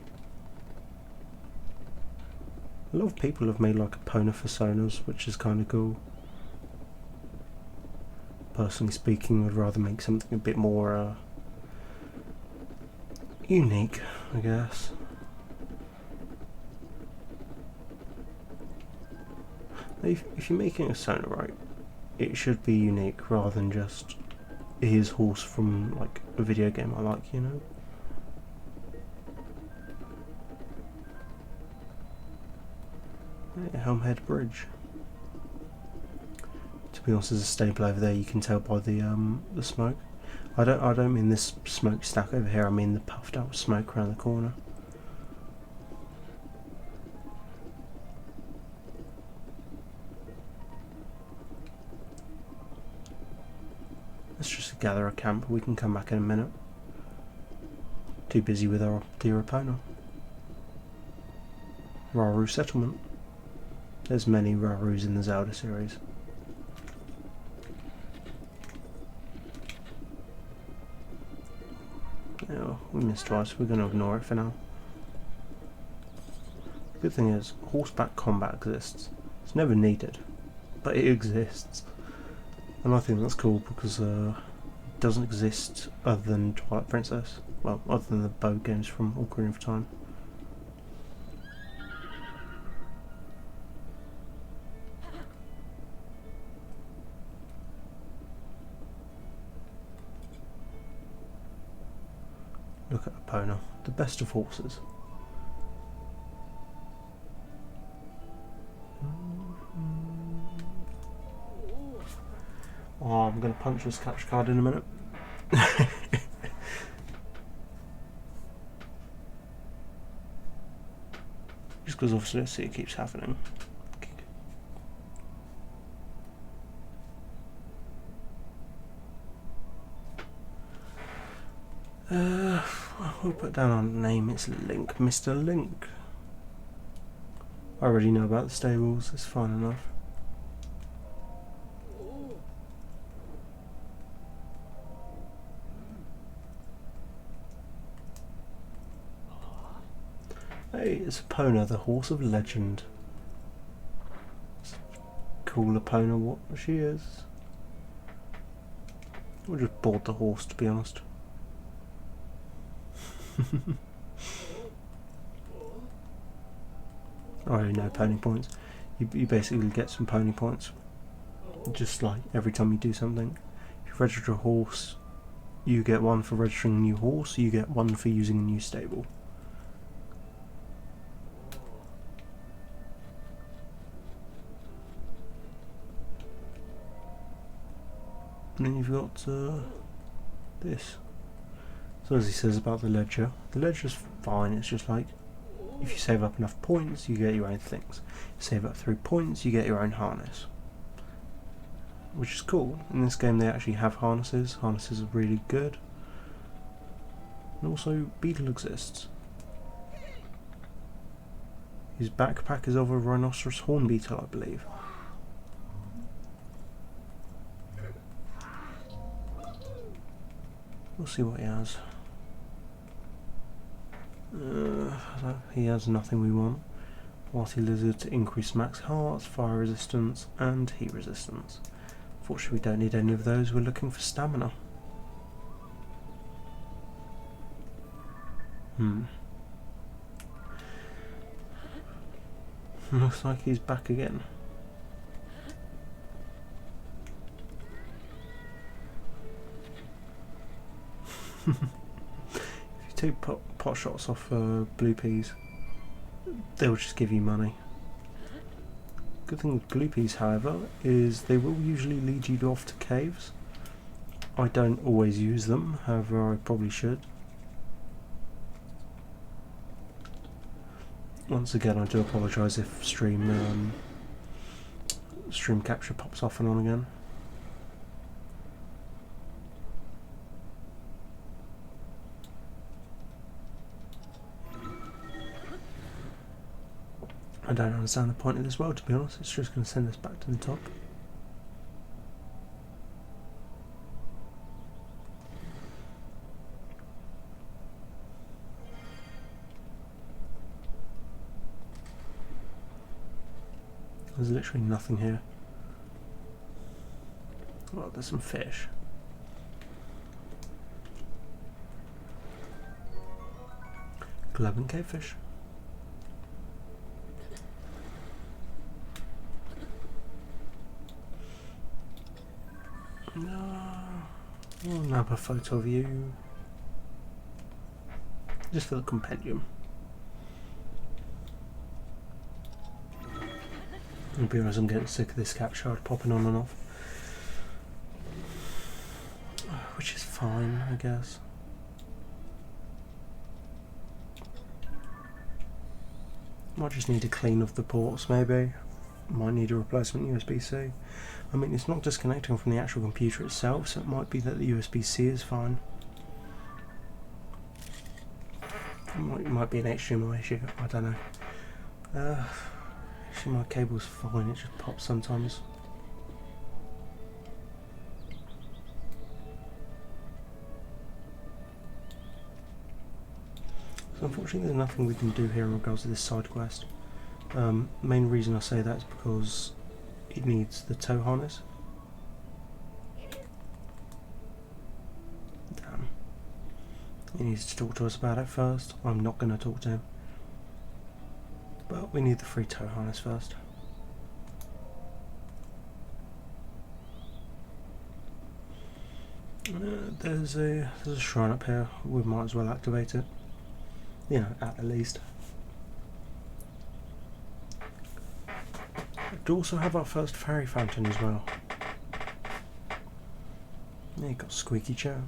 A lot of people have made like opponent personas, which is kind of cool. Personally speaking, I'd rather make something a bit more unique, I guess. If you're making a persona, right, it should be unique rather than just his horse from like a video game I like, you know. Yeah, Helmhead Bridge. To be honest, there's a staple over there. You can tell by the smoke. I don't mean this smokestack over here. I mean the puffed out smoke around the corner. Let's just gather a camp. We can come back in a minute. Too busy with our dear opponent. Rauru Settlement. There's many Rarus in the Zelda series. Yeah, we missed twice. We're going to ignore it for now. The good thing is, horseback combat exists. It's never needed, but it exists. And I think that's cool because it doesn't exist other than Twilight Princess. Well, other than the bow games from Ocarina of Time. Look at Epona, the best of horses. Oh, I'm going to punch this capture card in a minute. Just because obviously I see it keeps happening. We'll put down our name, it's Link, Mr. Link. I already know about the stables, it's fine enough. Hey, it's Epona, the horse of legend. It's cool Epona, what she is. We'll just board the horse, to be honest. I already know pony points. You basically get some pony points. Just like every time you do something. If you register a horse, you get one for registering a new horse, you get one for using a new stable. And then you've got this. So as he says about the ledger's fine, it's just like, if you save up enough points, you get your own things. Save up 3 points, you get your own harness. Which is cool. In this game they actually have harnesses. Harnesses are really good. And also, Beetle exists. His backpack is of a rhinoceros horn beetle, I believe. We'll see what he has. He has nothing we want. Water lizard to increase max hearts, fire resistance, and heat resistance. Fortunately, we don't need any of those. We're looking for stamina. Looks like he's back again. If you take pot shots off blue peas, they'll just give you money. Good thing with blue peas, however, is they will usually lead you off to caves. I don't always use them, however I probably should. Once again, I do apologise if stream capture pops off and on again. I don't understand the point of this world, to be honest. It's just going to send us back to the top. There's literally nothing here. Well, there's some fish. Glowing cavefish. No. Another photo of you. Just for the compendium. I'll be honest, I'm getting sick of this cap shard popping on and off. Which is fine, I guess. Might just need to clean off the ports, maybe. Might need a replacement USB-C. I mean, it's not disconnecting from the actual computer itself, so it might be that the USB-C is fine. It might be an HDMI issue, I don't know. Actually, my cable's fine, it just pops sometimes. So unfortunately there's nothing we can do here in regards to this side quest. Main reason I say that is because it needs the tow harness. Damn. He needs to talk to us about it first. I'm not going to talk to him. But we need the free tow harness first. There's a shrine up here. We might as well activate it. You know, at the least. We do also have our first fairy fountain as well. Yeah, you got squeaky chair.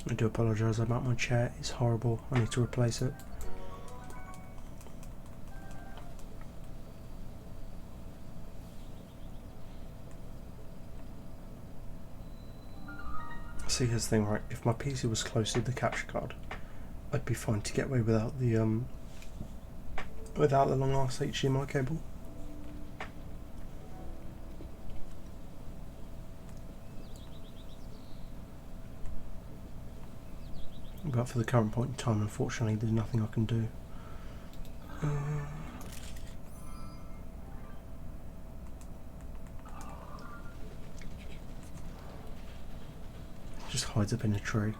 I do apologise about my chair, it's horrible, I need to replace it. See, here's the thing, right, if my PC was close to the capture card, I'd be fine to get away without the long ass HDMI cable. But for the current point in time, unfortunately, there's nothing I can do. Just hides up in a tree.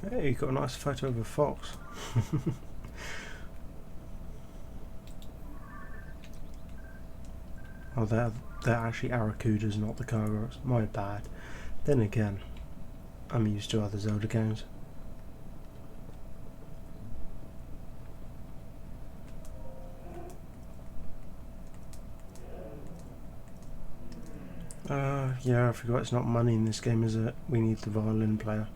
Hey, you got a nice photo of a fox. Oh, they're actually Aracudas, not the Cargos. My bad. Then again, I'm used to other Zelda games. Yeah, I forgot it's not money in this game, is it? We need the violin player,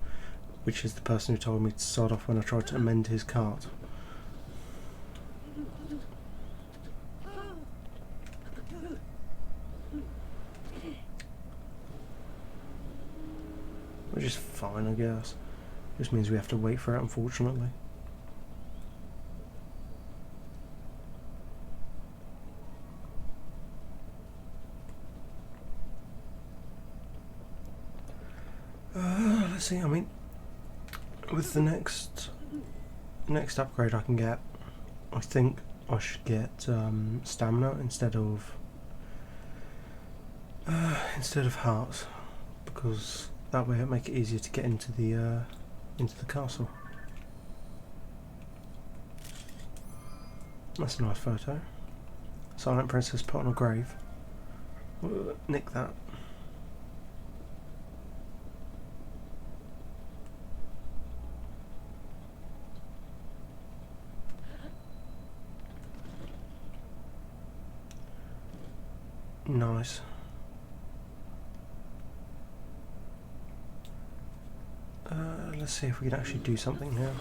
which is the person who told me to start off when I tried to amend his cart. Which is fine, I guess. Just means we have to wait for it, unfortunately. Let's see, I mean, with the next upgrade I can get, I think I should get stamina instead of hearts, because that way it'll make it easier to get into the castle. That's a nice photo. Silent princess put on a grave. Nick that. Nice. Let's see if we can actually do something here.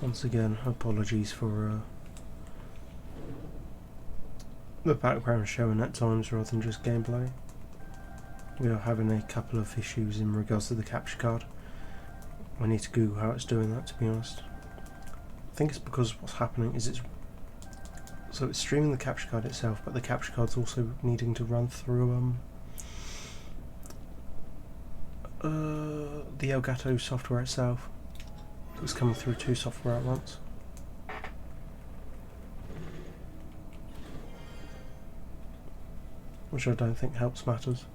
Once again, apologies for the background showing at times rather than just gameplay. We are having a couple of issues in regards to the capture card. I need to Google how it's doing that, to be honest. I think it's because what's happening is it's streaming the capture card itself, but the capture card's also needing to run through the Elgato software itself. So it's coming through two software at once. Which I don't think helps matters.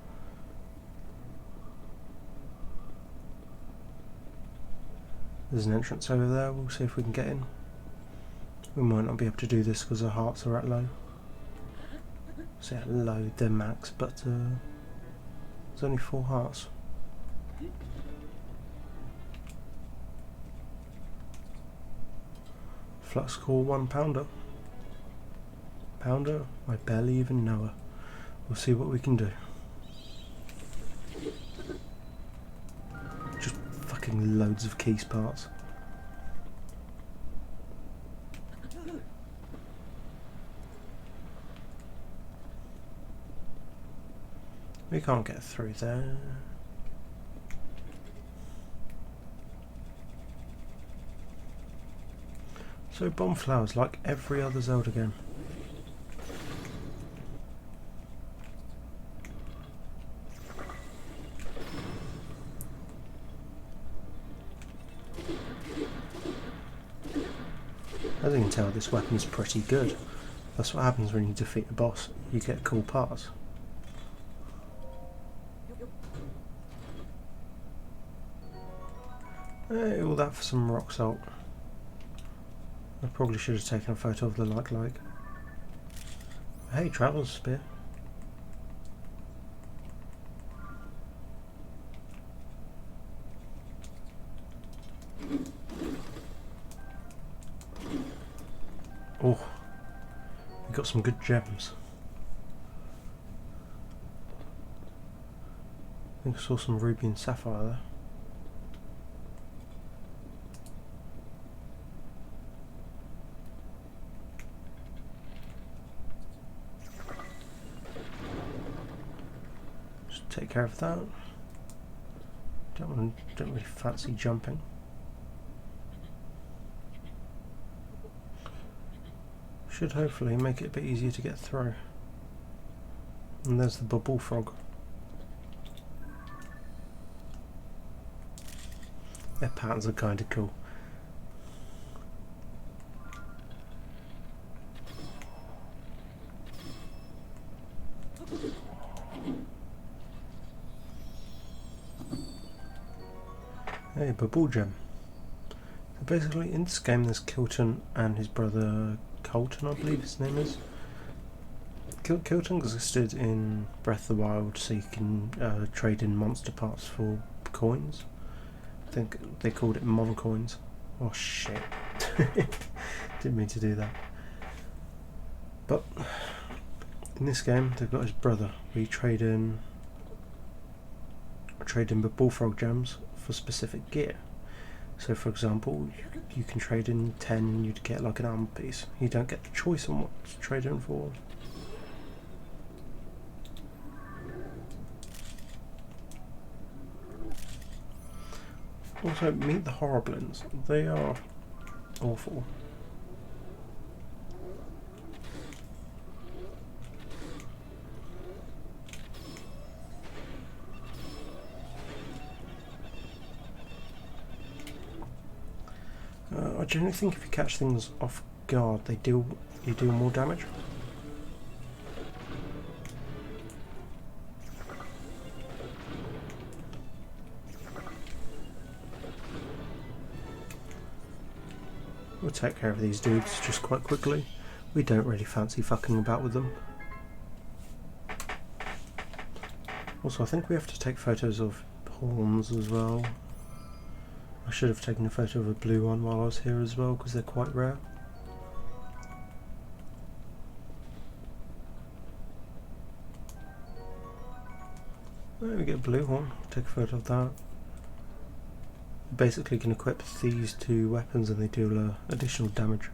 There's an entrance over there, we'll see if we can get in. We might not be able to do this because our hearts are at low. So at low, they're max, but there's only 4 hearts. Flux core 1 pounder. Pounder? I barely even know her. We'll see what we can do. Just fucking loads of keys parts. We can't get through there. So bomb flowers like every other Zelda game. As you can tell, this weapon is pretty good. That's what happens when you defeat a boss. You get cool parts. Hey, all that for some rock salt. I probably should have taken a photo of the like. Hey, traveller's spear. Oh, we got some good gems. I think I saw some ruby and sapphire there. Just take care of that. Don't really fancy jumping. Should hopefully make it a bit easier to get through. And there's the bubble frog. Their patterns are kind of cool. Hey, bubble gem. So basically in this game there's Kilton and his brother Colton, I believe his name is. Kilton existed in Breath of the Wild, so you can trade in monster parts for coins. I think they called it Mon coins. Oh shit. Didn't mean to do that. But in this game they've got his brother. We trade in bullfrog gems for specific gear. So for example, you can trade in 10 and you'd get like an armor piece. You don't get the choice on what to trade in for. Also, meet the Horriblins. They are awful. I generally think if you catch things off guard, you do more damage. We'll take care of these dudes just quite quickly. We don't really fancy fucking about with them. Also, I think we have to take photos of pawns as well. I should have taken a photo of a blue one while I was here as well, because they're quite rare. There we get a blue one. Take a photo of that. Basically can equip these two weapons and they do additional damage.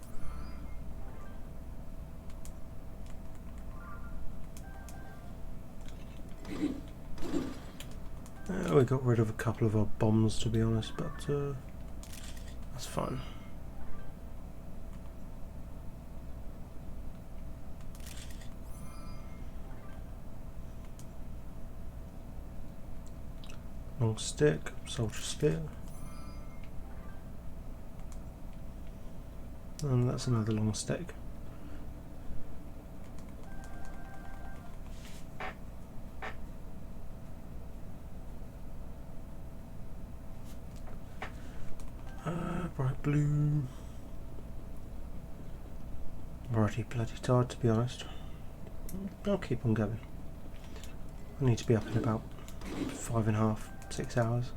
We got rid of a couple of our bombs, to be honest, but that's fine. Long stick, soldier spear. And that's another long stick. Bright blue. Already bloody tired, to be honest. I'll keep on going. I need to be up in about 5.5, 6 hours.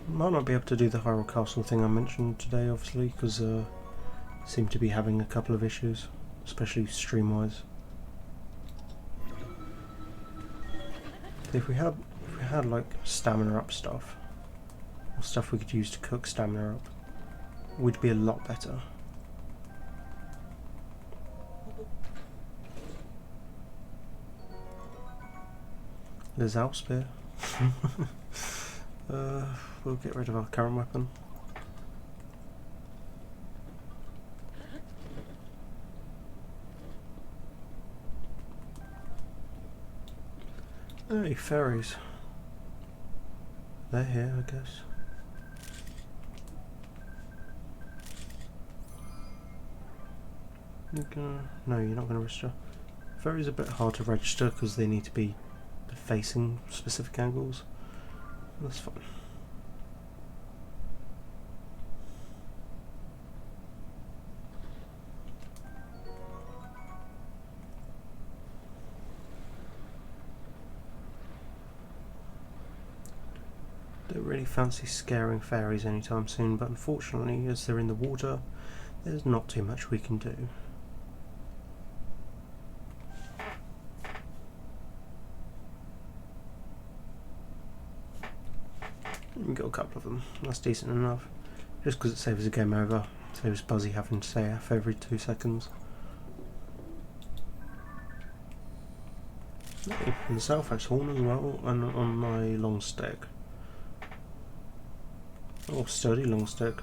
Might not be able to do the Hyrule Castle thing I mentioned today, obviously, because seem to be having a couple of issues, especially stream-wise. If we had like stamina up stuff, or stuff we could use to cook stamina up, we'd be a lot better. There's our spear. We'll get rid of our current weapon. Hey, fairies. They're here, I guess. No, you're not going to register. Fairies are a bit hard to register because they need to be facing specific angles. That's fine. Don't really fancy scaring fairies anytime soon, but unfortunately, as they're in the water, there's not too much we can do. We got a couple of them, that's decent enough. Just because it saves a game over, saves Buzzy having to say F every 2 seconds. And the Southwest Horn as well, and on my long stick. Oh, sturdy long stick.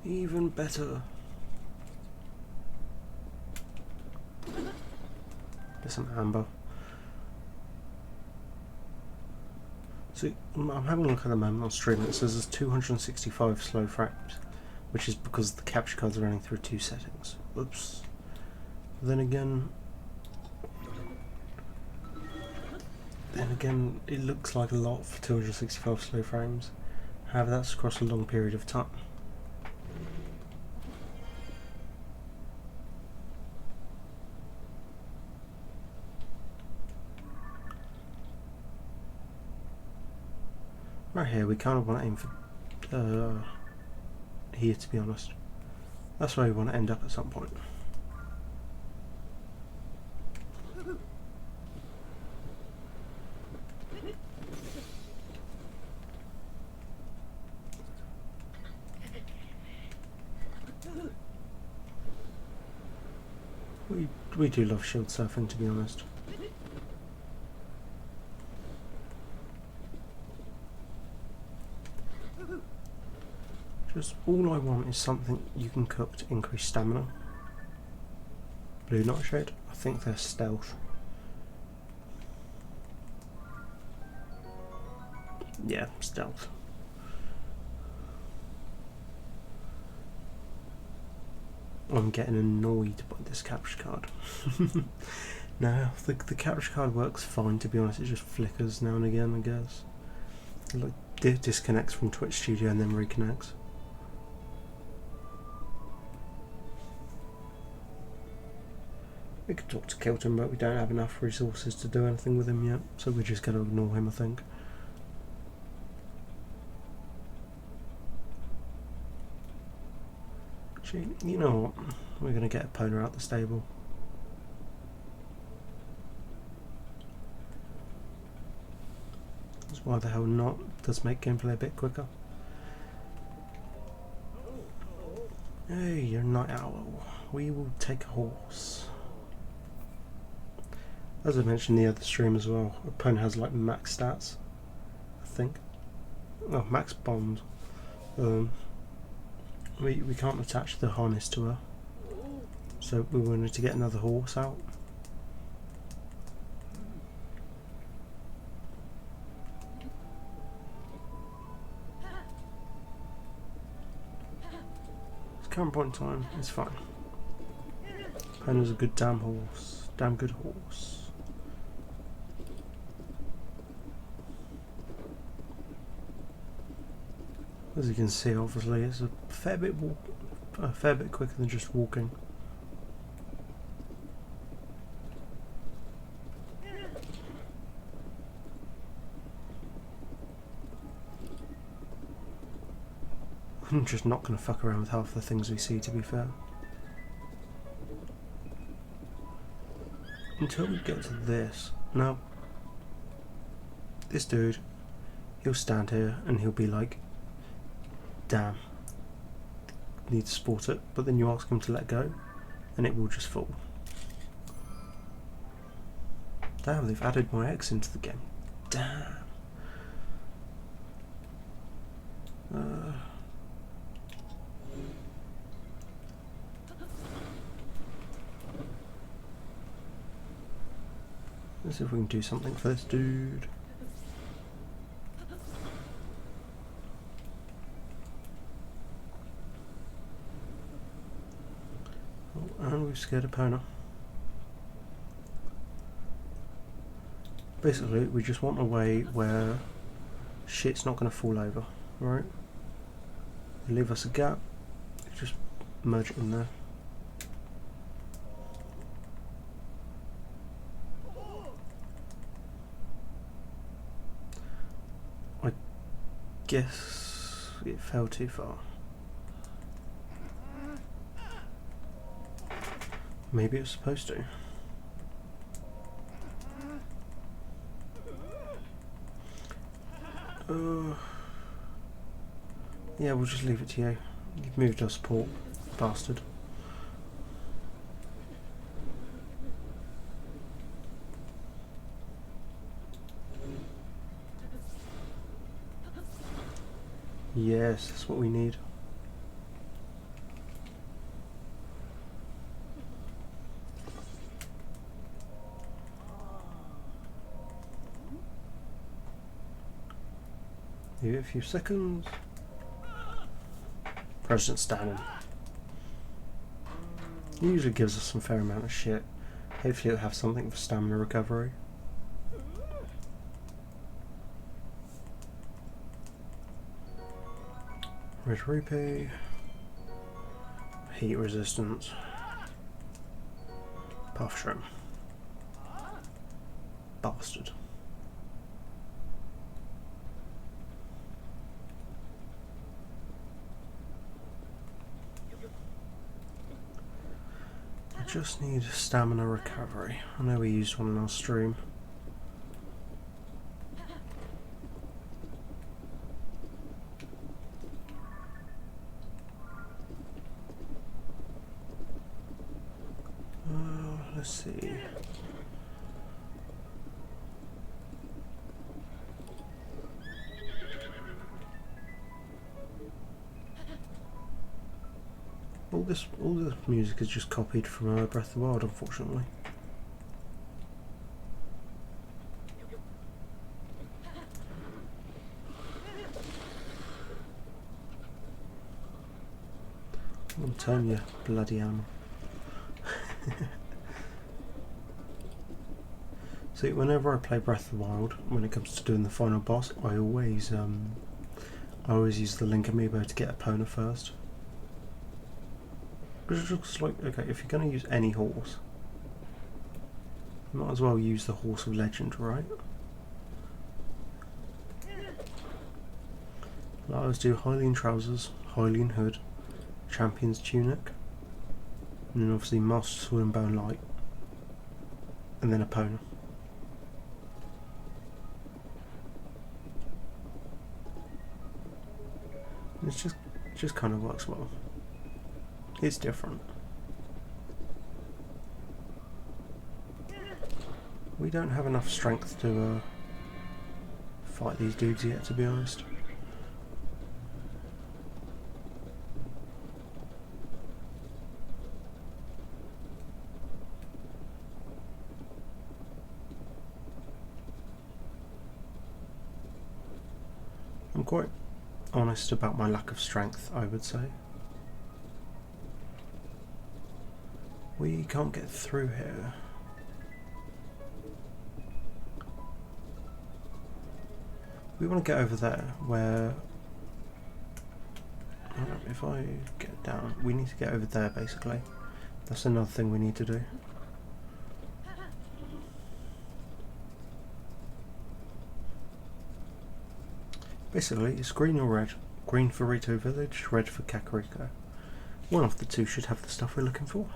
Even better. There's some amber. So I'm having a look at the moment on stream. It says there's 265 slow frames, which is because the capture cards are running through 2 settings. Oops. Then again, it looks like a lot for 265 slow frames. However, that's across a long period of time. Right here, we kind of want to aim for here, to be honest. That's where we want to end up at some point. We do love shield surfing, to be honest. Just all I want is something you can cook to increase stamina. blue nightshade. I think they're stealth. Yeah, stealth. I'm getting annoyed by this capture card. No, the capture card works fine, to be honest. It just flickers now and again, I guess. It like disconnects from Twitch Studio and then reconnects. We could talk to Kilton, but we don't have enough resources to do anything with him yet, so we're just going to ignore him, I think. Actually, you know what? We're going to get a Epona out the stable. That's why the hell not. Does make gameplay a bit quicker. Hey, you're Night Owl. We will take a horse. As I mentioned in the other stream as well, Epona has like max stats, I think. Oh, max bombs. We can't attach the harness to her, so we wanted to get another horse out. It's current point in time, it's fine. Epona's a good damn horse, damn good horse. As you can see, obviously, it's a fair bit quicker than just walking. I'm just not going to fuck around with half the things we see, to be fair. Until we get to this. Now, this dude, he'll stand here and he'll be like, damn, need to sport it, but then you ask him to let go and it will just fall. Damn, they've added my X into the game. Damn. Let's see if we can do something for this dude. And we've scared Epona. Basically, we just want a way where shit's not going to fall over, right? You leave us a gap, just merge it in there. I guess it fell too far. Maybe it's supposed to. Yeah, we'll just leave it to you. You've moved our support, bastard. Yes, that's what we need. Give it a few seconds. President standing. He usually gives us some fair amount of shit. Hopefully it'll have something for stamina recovery. Red rupee. Heat resistance. Puff shrimp. Bastard. Just need stamina recovery. I know we used one in our stream. Let's see. all this music is just copied from Breath of the Wild, unfortunately. I'll turn you, bloody animal. See, whenever I play Breath of the Wild, when it comes to doing the final boss, I always use the Link amiibo to get Epona first. Because it looks like, okay, if you're going to use any horse, you might as well use the Horse of Legend, right? I always do Hylian trousers, Hylian hood, Champion's tunic, and then obviously Master Sword and Bone Light, and then Epona. It just kind of works well. It's different. We don't have enough strength to fight these dudes yet, to be honest. I'm quite honest about my lack of strength, I would say. We can't get through here. We want to get over there where, if I get down, we need to get over there basically. That's another thing we need to do. Basically, it's green or red. Green for Rito Village, red for Kakariko. One of the two should have the stuff we're looking for.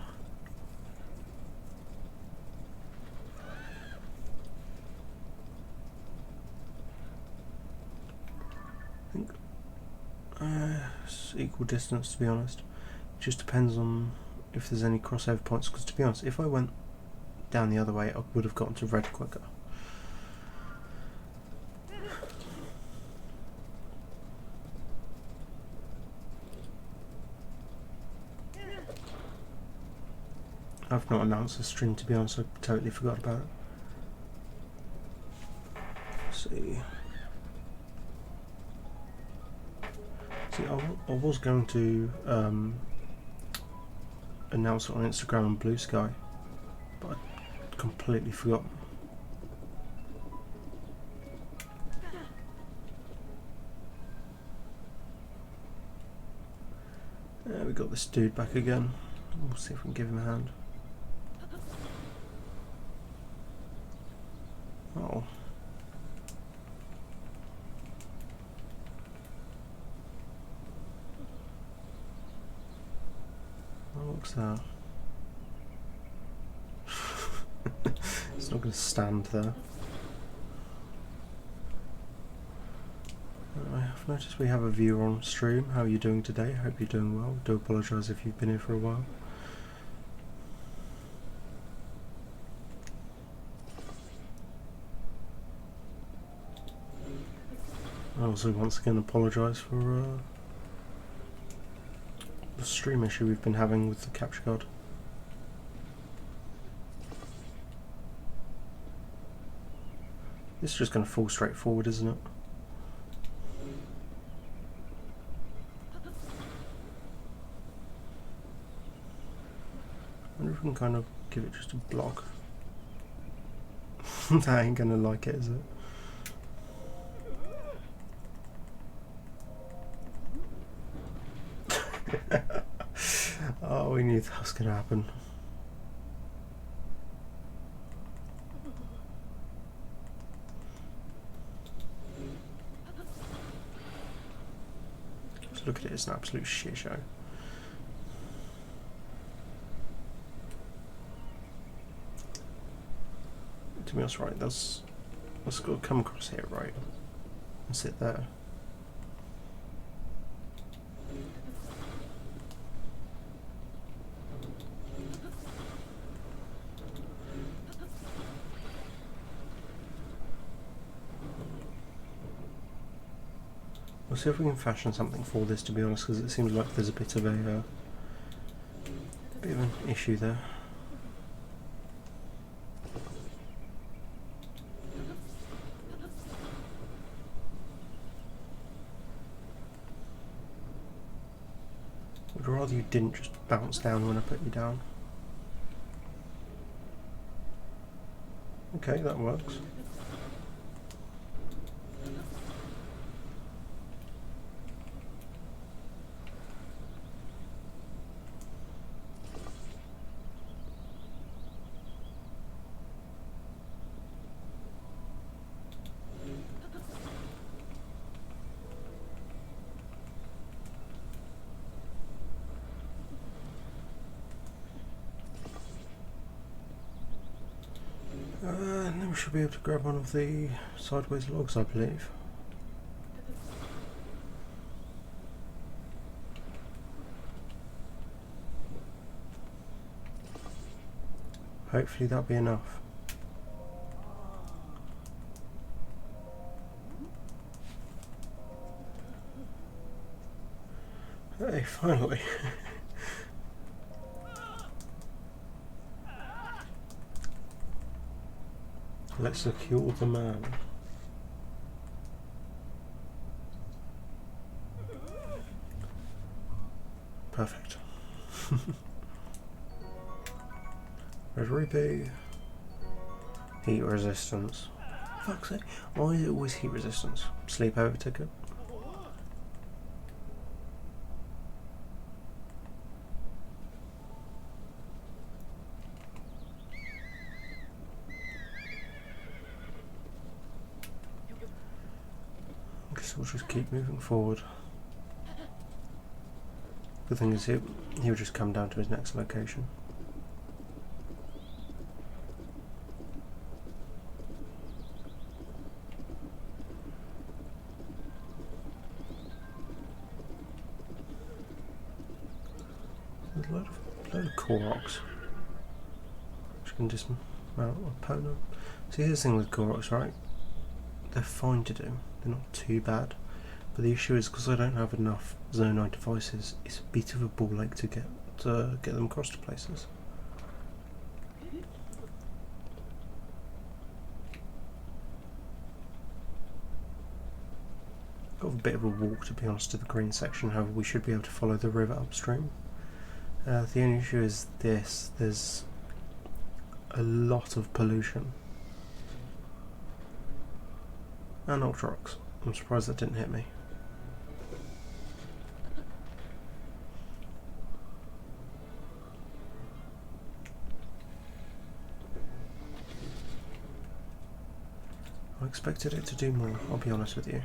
I think it's equal distance, to be honest. It just depends on if there's any crossover points, because to be honest, if I went down the other way, I would have gotten to red quicker. I've not announced the stream, to be honest, I totally forgot about it. Let's see. I was going to announce it on Instagram and Blue Sky, but I completely forgot. We got this dude back again. We'll see if we can give him a hand. Oh. What looks that? It's not going to stand there. I've noticed we have a viewer on stream. How are you doing today? Hope you're doing well. Do apologise if you've been here for a while. I also once again apologise for the stream issue we've been having with the capture card. This is just going to fall straight forward, isn't it? I wonder if we can kind of give it just a block. That ain't going to like it, is it? Oh, we knew that was going to happen. Just look at it, it's an absolute shit show. To be honest, right, let's go come across here, right, and sit there. We'll see if we can fashion something for this, to be honest, because it seems like there's a bit of a Bit of an issue there. Would rather you didn't just bounce down when I put you down. Okay, that works. And then we should be able to grab one of the sideways logs, I believe. Hopefully that'll be enough. Hey, finally. Let's secure the man. Perfect. Red rupee. Heat resistance. Fuck's sake. Why is it always heat resistance? Sleepover ticket. Guess we'll just keep moving forward. The thing is, he'll just come down to his next location. There's a load of Koroks, which can dismount opponent. See, here's the thing with Koroks, right? They're fine to do. They're not too bad. But the issue is, because I don't have enough Zone 9 devices, it's a bit of a ball ache to get them across to places. Got a bit of a walk, to be honest, to the green section. However, we should be able to follow the river upstream. The only issue is this: there's a lot of pollution. And Ultrox. I'm surprised that didn't hit me. I expected it to do more, I'll be honest with you.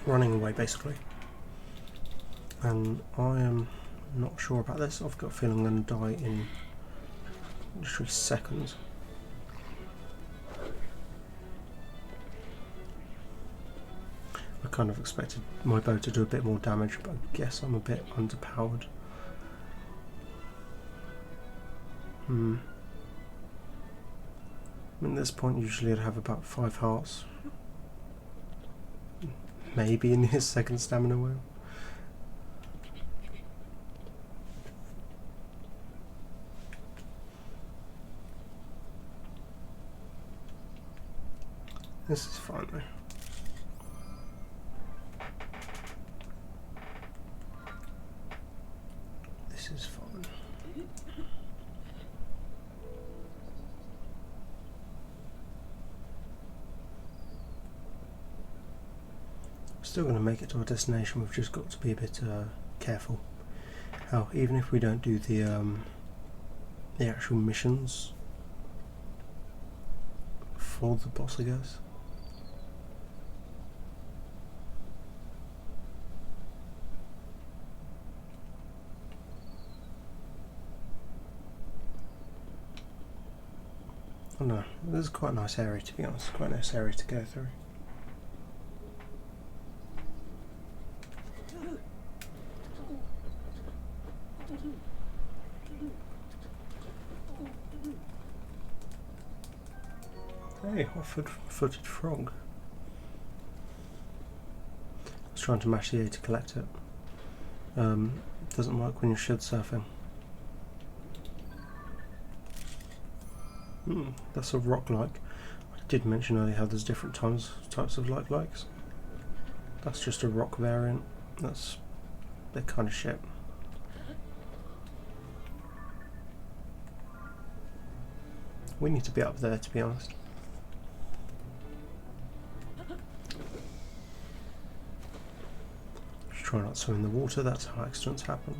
Running away, basically. And I am not sure about this. I've got a feeling I'm going to die in literally seconds. I kind of expected my bow to do a bit more damage, but I guess I'm a bit underpowered. I mean, at this point usually I'd have about 5 hearts. Maybe in his second stamina wheel. This is fine though. This is fine. Still going to make it to our destination. We've just got to be a bit careful. How even if we don't do the actual missions for the boss, I guess. Oh no, this is quite a nice area, to be honest. Quite a nice area to go through. Hey, hot-footed frog. I was trying to mash the A to collect it. Doesn't work when you're shield surfing. That's a rock-like. I did mention earlier how there's different types of like-likes. That's just a rock variant. They're kind of shit. We need to be up there, to be honest. Just try not to swim in the water, that's how accidents happen.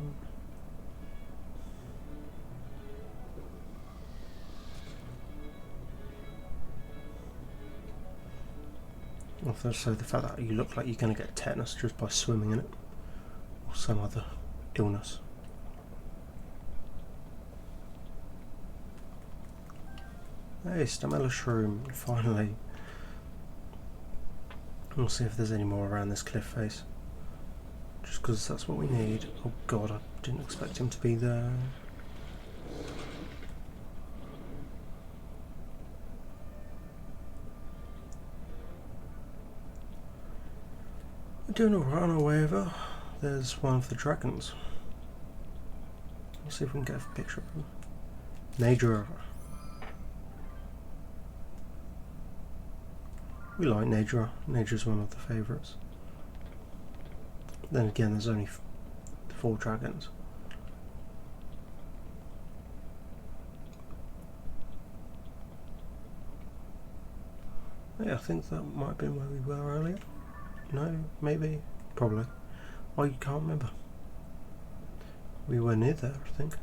Also, the fact that you look like you're going to get tetanus just by swimming in it, or some other illness. Hey, Stamella Shroom, finally. We'll see if there's any more around this cliff face. Just because that's what we need. Oh god, I didn't expect him to be there. We're doing alright on our way over. There's one of the dragons. Let's see if we can get a picture of him. Nadra. We like Nadra. Nadra's one of the favourites. Then again, there's only 4 dragons. Yeah, I think that might have been where we were earlier. No, maybe, probably. I can't remember. We were near there, I think.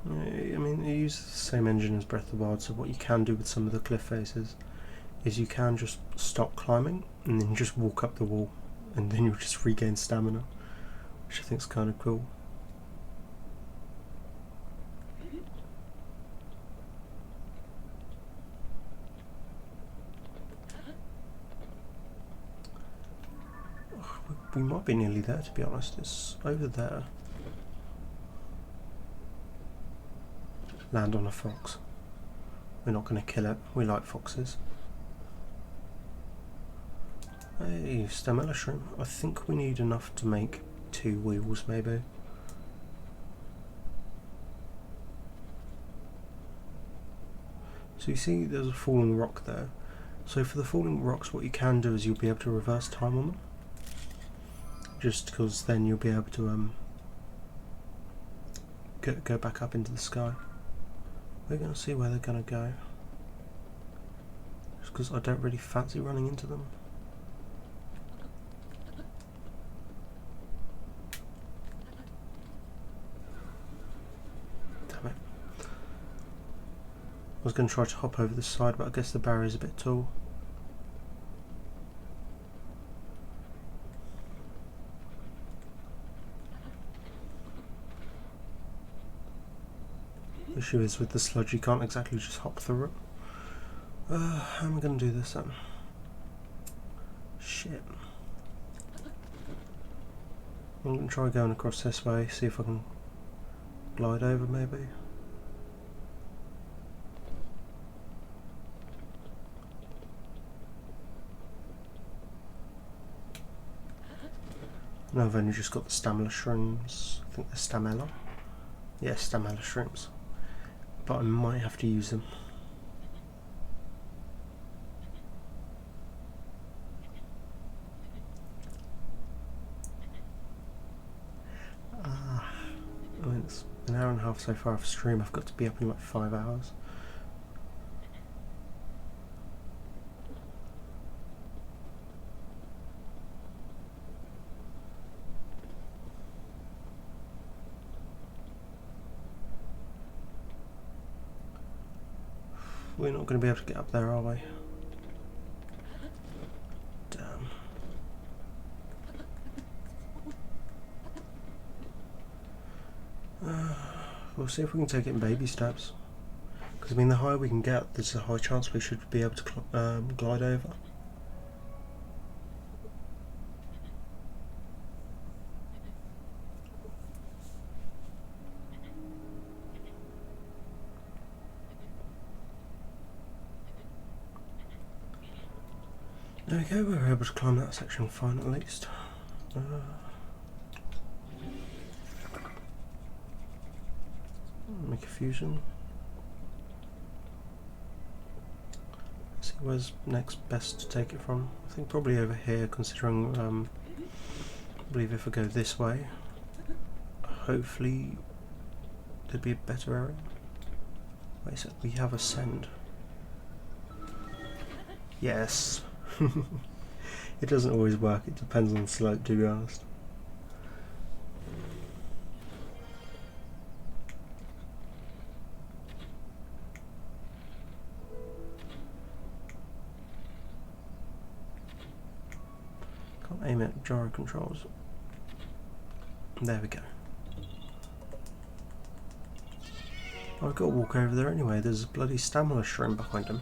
I mean, it uses the same engine as Breath of the Wild, so what you can do with some of the cliff faces is you can just stop climbing and then just walk up the wall, and then you'll just regain stamina, which I think is kind of cool. We might be nearly there, to be honest. It's over there. Land on a fox. We're not going to kill it. We like foxes. Hey, Stamella Shroom. I think we need enough to make 2 wheels, maybe. So you see there's a falling rock there. So for the falling rocks, what you can do is you'll be able to reverse time on them. Just because then you'll be able to go back up into the sky. We're going to see where they're going to go. Just because I don't really fancy running into them. Damn it. I was going to try to hop over the side, but I guess the barrier's a bit tall. The issue is with the sludge, you can't exactly just hop through it. How am I going to do this then? Shit. I'm going to try going across this way, see if I can glide over maybe. No, I've only just got the Stamella Shrooms. I think they're Stamella. Yeah, Stamella Shrooms. But I might have to use them. I mean, it's an hour and a half so far of stream. I've got to be up in like 5 hours. We're not going to be able to get up there, are we? Damn. We'll see if we can take it in baby steps. Because I mean, the higher we can get, there's a high chance we should be able to glide over. Okay, we were able to climb that section fine at least. Make a fusion. See where's next best to take it from. I think probably over here, considering I believe if I go this way, hopefully there'd be a better area. Wait a sec, we have ascend. Yes. It doesn't always work, it depends on the slope, to be honest. Can't aim at gyro controls. There we go. I've got to walk over there anyway, there's a bloody stamina stream behind him.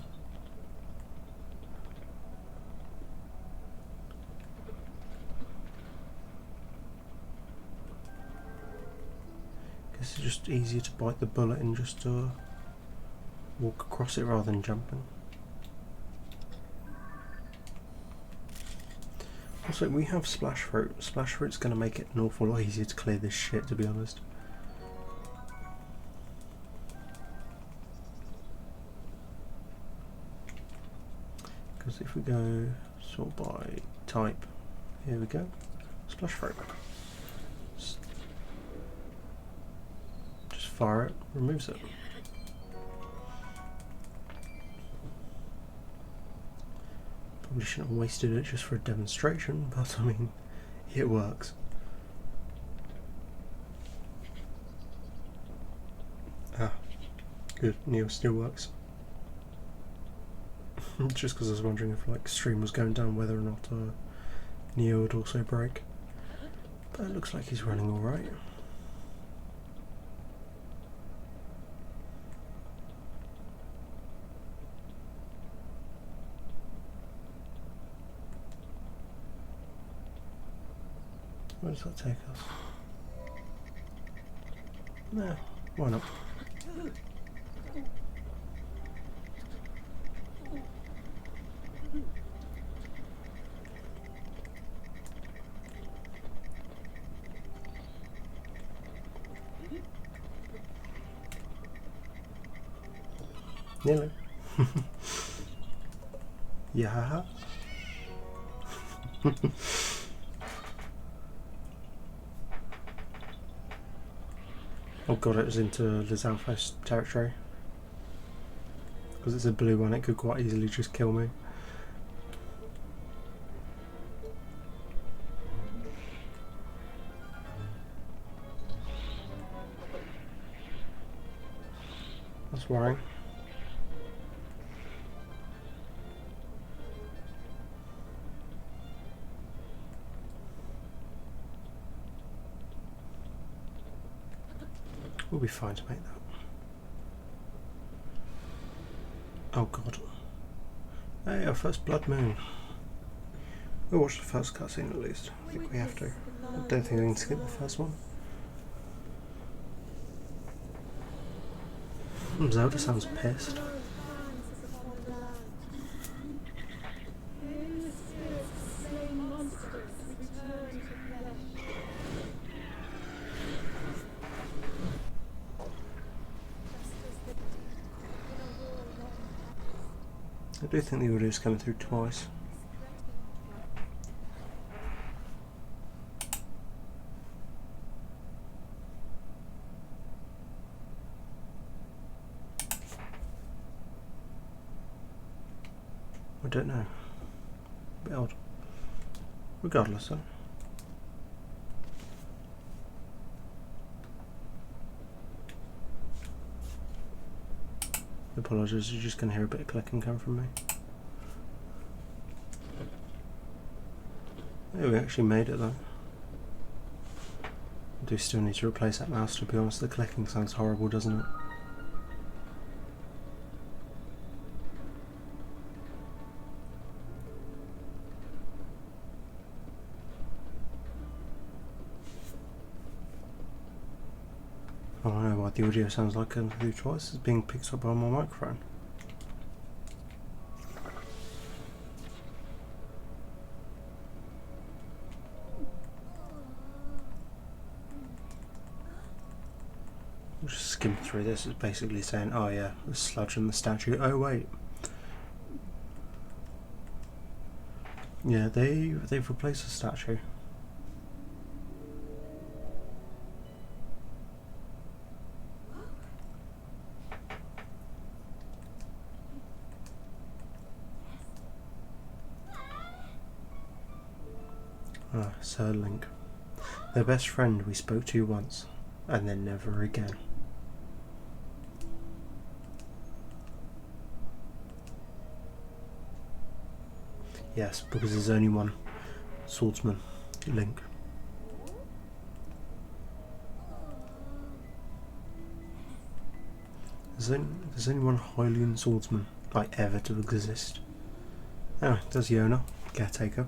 Guess it's just easier to bite the bullet and just walk across it rather than jumping. Also, we have splash fruit. Splash fruit's going to make it an awful lot easier to clear this shit, to be honest. Because if we go sort by type, here we go, splash fruit. Just fire it, removes it. Probably shouldn't have wasted it just for a demonstration, but I mean, it works. Ah, good, Neo still works. Just because I was wondering if like stream was going down, whether or not Neo would also break. But it looks like he's running alright. Where does that take us? Nah, why not? Nearly. Yeah. Oh god, it was into Lizalfos territory. Because it's a blue one, it could quite easily just kill me. That's worrying. We'll be fine to make that. Oh god. Hey, our first blood moon. We'll watch the first cutscene at least. I think we have to. I don't think we can skip the first one. Zelda sounds pissed. I do think the audio is coming through twice. I don't know. A bit odd. Regardless though. Apologies, you're just going to hear a bit of clicking come from me. Yeah, we actually made it though. I do still need to replace that mouse, to be honest. The clicking sounds horrible, doesn't it? I don't know why the audio sounds like coming through twice. It's being picked up by my microphone. We'll just skim through this. It's basically saying, oh yeah, there's sludge in the statue. Oh wait. Yeah, they've replaced the statue. Ah, Sir Link. Their best friend we spoke to once, and then never again. Yes, because there's only one swordsman, Link. There's only one Hylian swordsman, like, ever to exist. Oh, there's Yona, caretaker.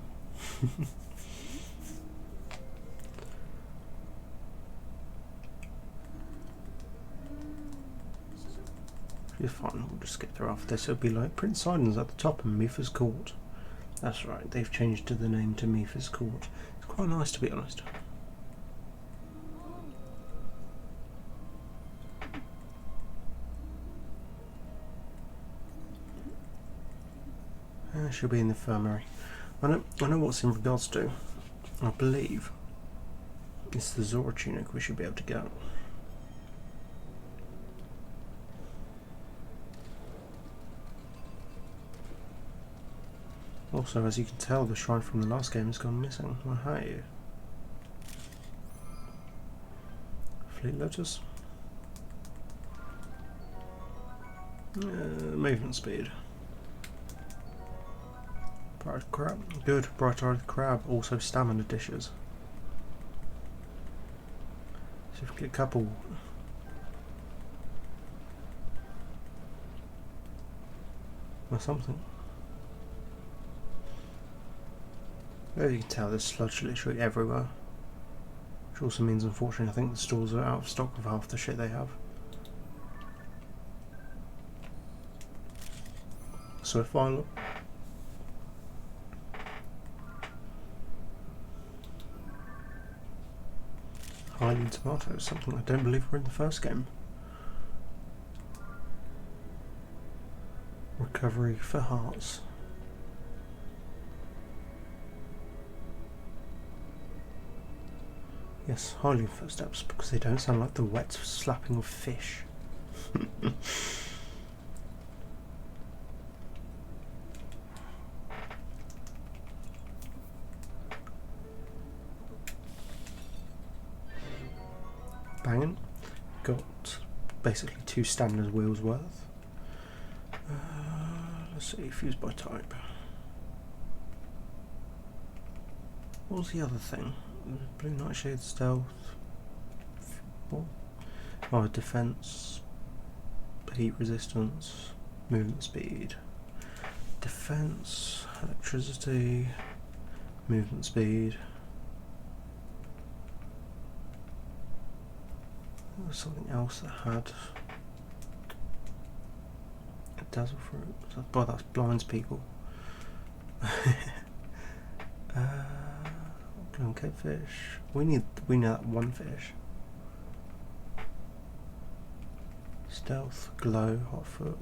You're fine, we'll just get through after this. It'll be like Prince Sidon's at the top and Mipha's Court. That's right, they've changed the name to Mipha's Court. It's quite nice, to be honest. She'll be in the infirmary. I know what's in regards to. I believe it's the Zora tunic we should be able to get. Also, as you can tell, the shrine from the last game has gone missing. Well, hey. Fleet Lotus. Movement speed. Bright crab. Good. Bright-eyed crab. Also stamina dishes. So if we get a couple. Or something. As you can tell, there's sludge literally everywhere. Which also means, unfortunately, I think the stores are out of stock of half the shit they have. So if I look. Hylian tomatoes, something I don't believe were in the first game. Recovery for hearts. Yes, Hylian footsteps, because they don't sound like the wet slapping of fish. Banging. Got basically 2 standard wheels worth. Let's see, fused by type. What was the other thing? Blue Nightshade, stealth. What? Oh, defense, heat resistance, movement speed. Defense, electricity, movement speed. There was something else that had a dazzle fruit. Well, that blinds people. Glowing catfish. We need that one fish. Stealth, glow, hot foot.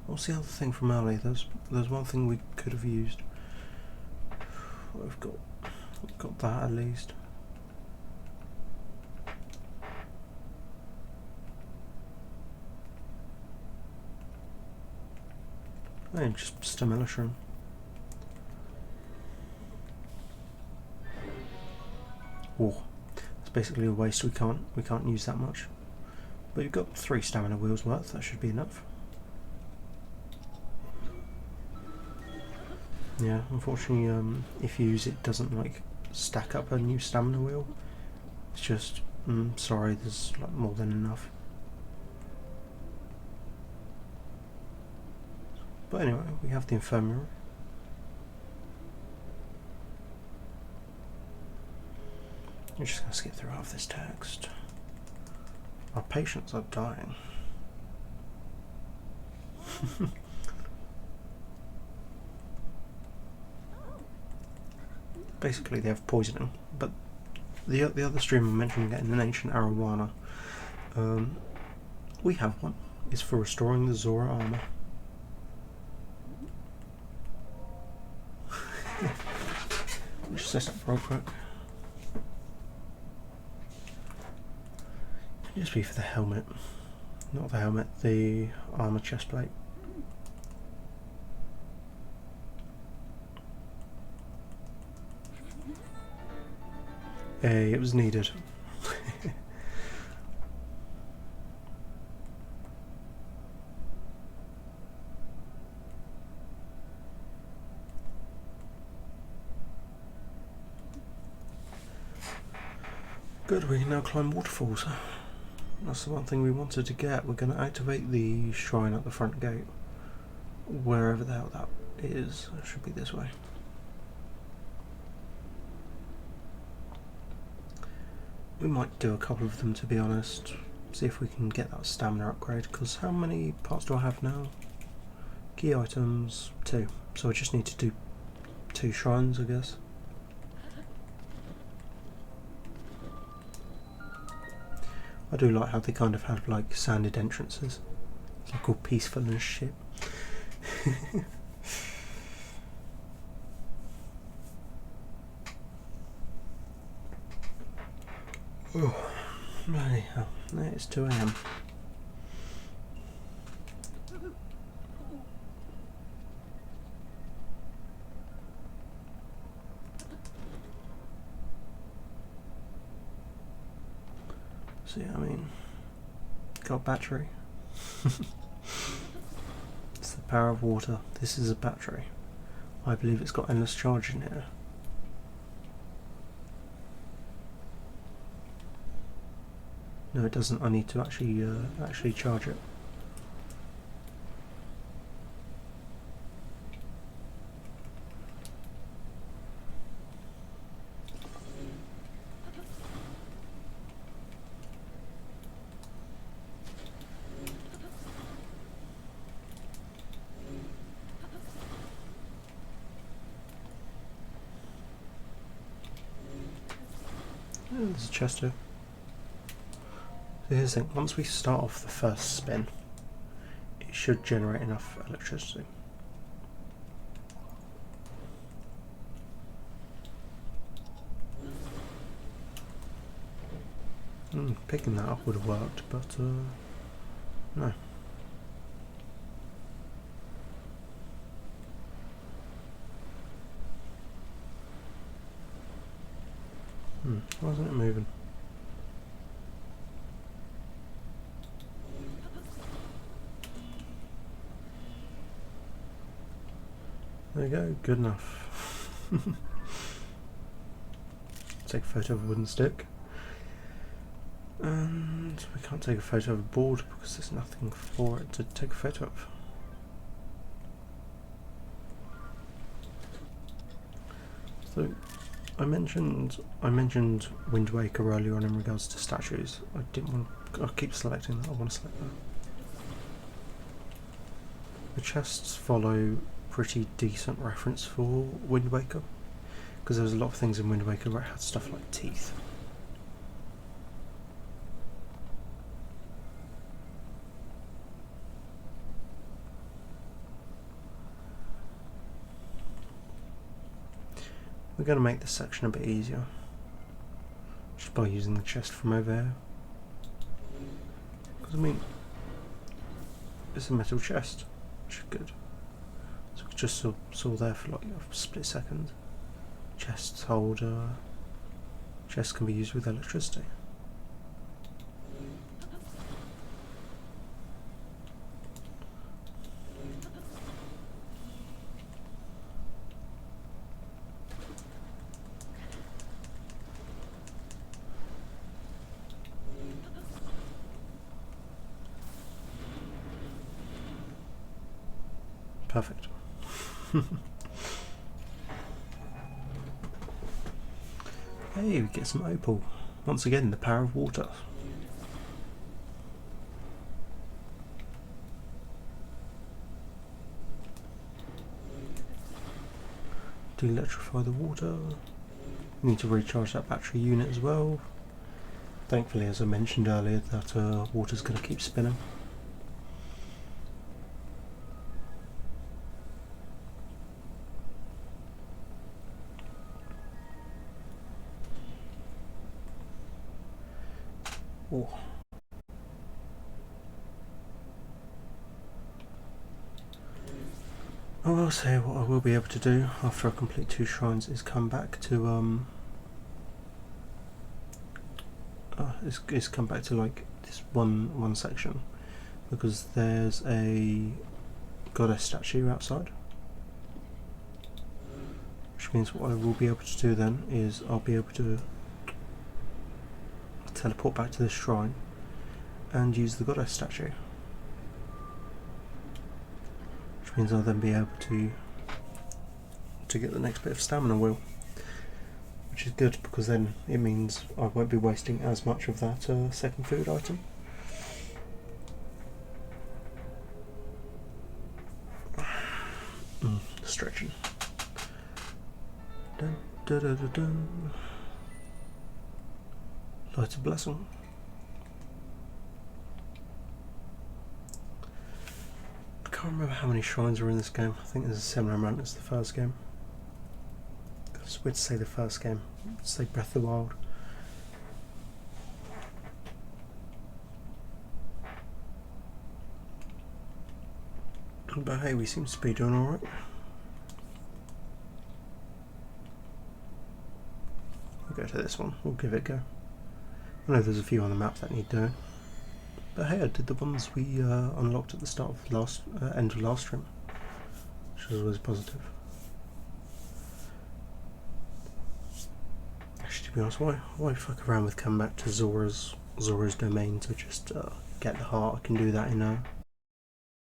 What's the other thing from earlier? There's one thing we could have used. We've got that at least. And just Stamellishroom. Oh, it's basically a waste. We can't use that much. But you've got 3 stamina wheels worth. That should be enough. Yeah, unfortunately, if you use it, doesn't like stack up a new stamina wheel. It's just, sorry, there's like more than enough. But anyway, we have the infirmary. I'm just going to skip through half this text. Our patients are dying. Basically, they have poisoning, but the other stream I mentioned getting an ancient arowana. We have one. It's for restoring the Zora armor. Just set up real quick. Just be for the helmet, not the helmet, the armor chest plate. Hey, it was needed. Good, we can now climb waterfalls. That's the one thing we wanted to get. We're going to activate the shrine at the front gate. Wherever the hell that is. It should be this way. We might do a couple of them, to be honest. See if we can get that stamina upgrade. Because how many parts do I have now? Key items, 2. So I just need to do 2 shrines, I guess. I do like how they kind of have like sanded entrances. It's like all peaceful and shit. Oh, bloody hell. It's 2 AM. See, I mean, got battery. It's the power of water. This is a battery. I believe it's got endless charge in here. No, it doesn't. I need to actually charge it. Oh, there's a chest here. So here's the thing, once we start off the first spin, it should generate enough electricity. Picking that up would have worked, but no. Why isn't it moving? There you go, good enough. Take a photo of a wooden stick. And we can't take a photo of a board because there's nothing for it to take a photo of. So I mentioned Wind Waker earlier on in regards to statues. I didn't want. I keep selecting that. I want to select that. The chests follow pretty decent reference for Wind Waker, because there was a lot of things in Wind Waker where it had stuff like teeth. We're going to make this section a bit easier just by using the chest from over here, because I mean it's a metal chest, which is good. So we just saw there for like a split second. Chests hold chests can be used with electricity. Perfect. Hey, we get some opal. Once again, the power of water. To electrify the water. Need to recharge that battery unit as well. Thankfully, as I mentioned earlier, that water's going to keep spinning. Oh. I will say what I will be able to do after I complete 2 shrines is come back to is come back to like this one section, because there's a goddess statue outside, which means what I will be able to do then is I'll be able to teleport back to this shrine and use the goddess statue, which means I'll then be able to get the next bit of stamina wheel, which is good because then it means I won't be wasting as much of that second food item. Stretching. Dun, dun, dun, dun, dun. Light a blessing. I can't remember how many shrines are in this game. I think there's a similar amount as the first game. It's weird to say the first game. Let's say Breath of the Wild. But hey, we seem to be doing alright. We'll go to this one. We'll give it a go. I know there's a few on the map that need doing. But hey, I did the ones we unlocked at the start of last end of last stream, which was always positive. Actually, to be honest, why fuck around with coming back to Zora's domain to just get the heart? I can do that in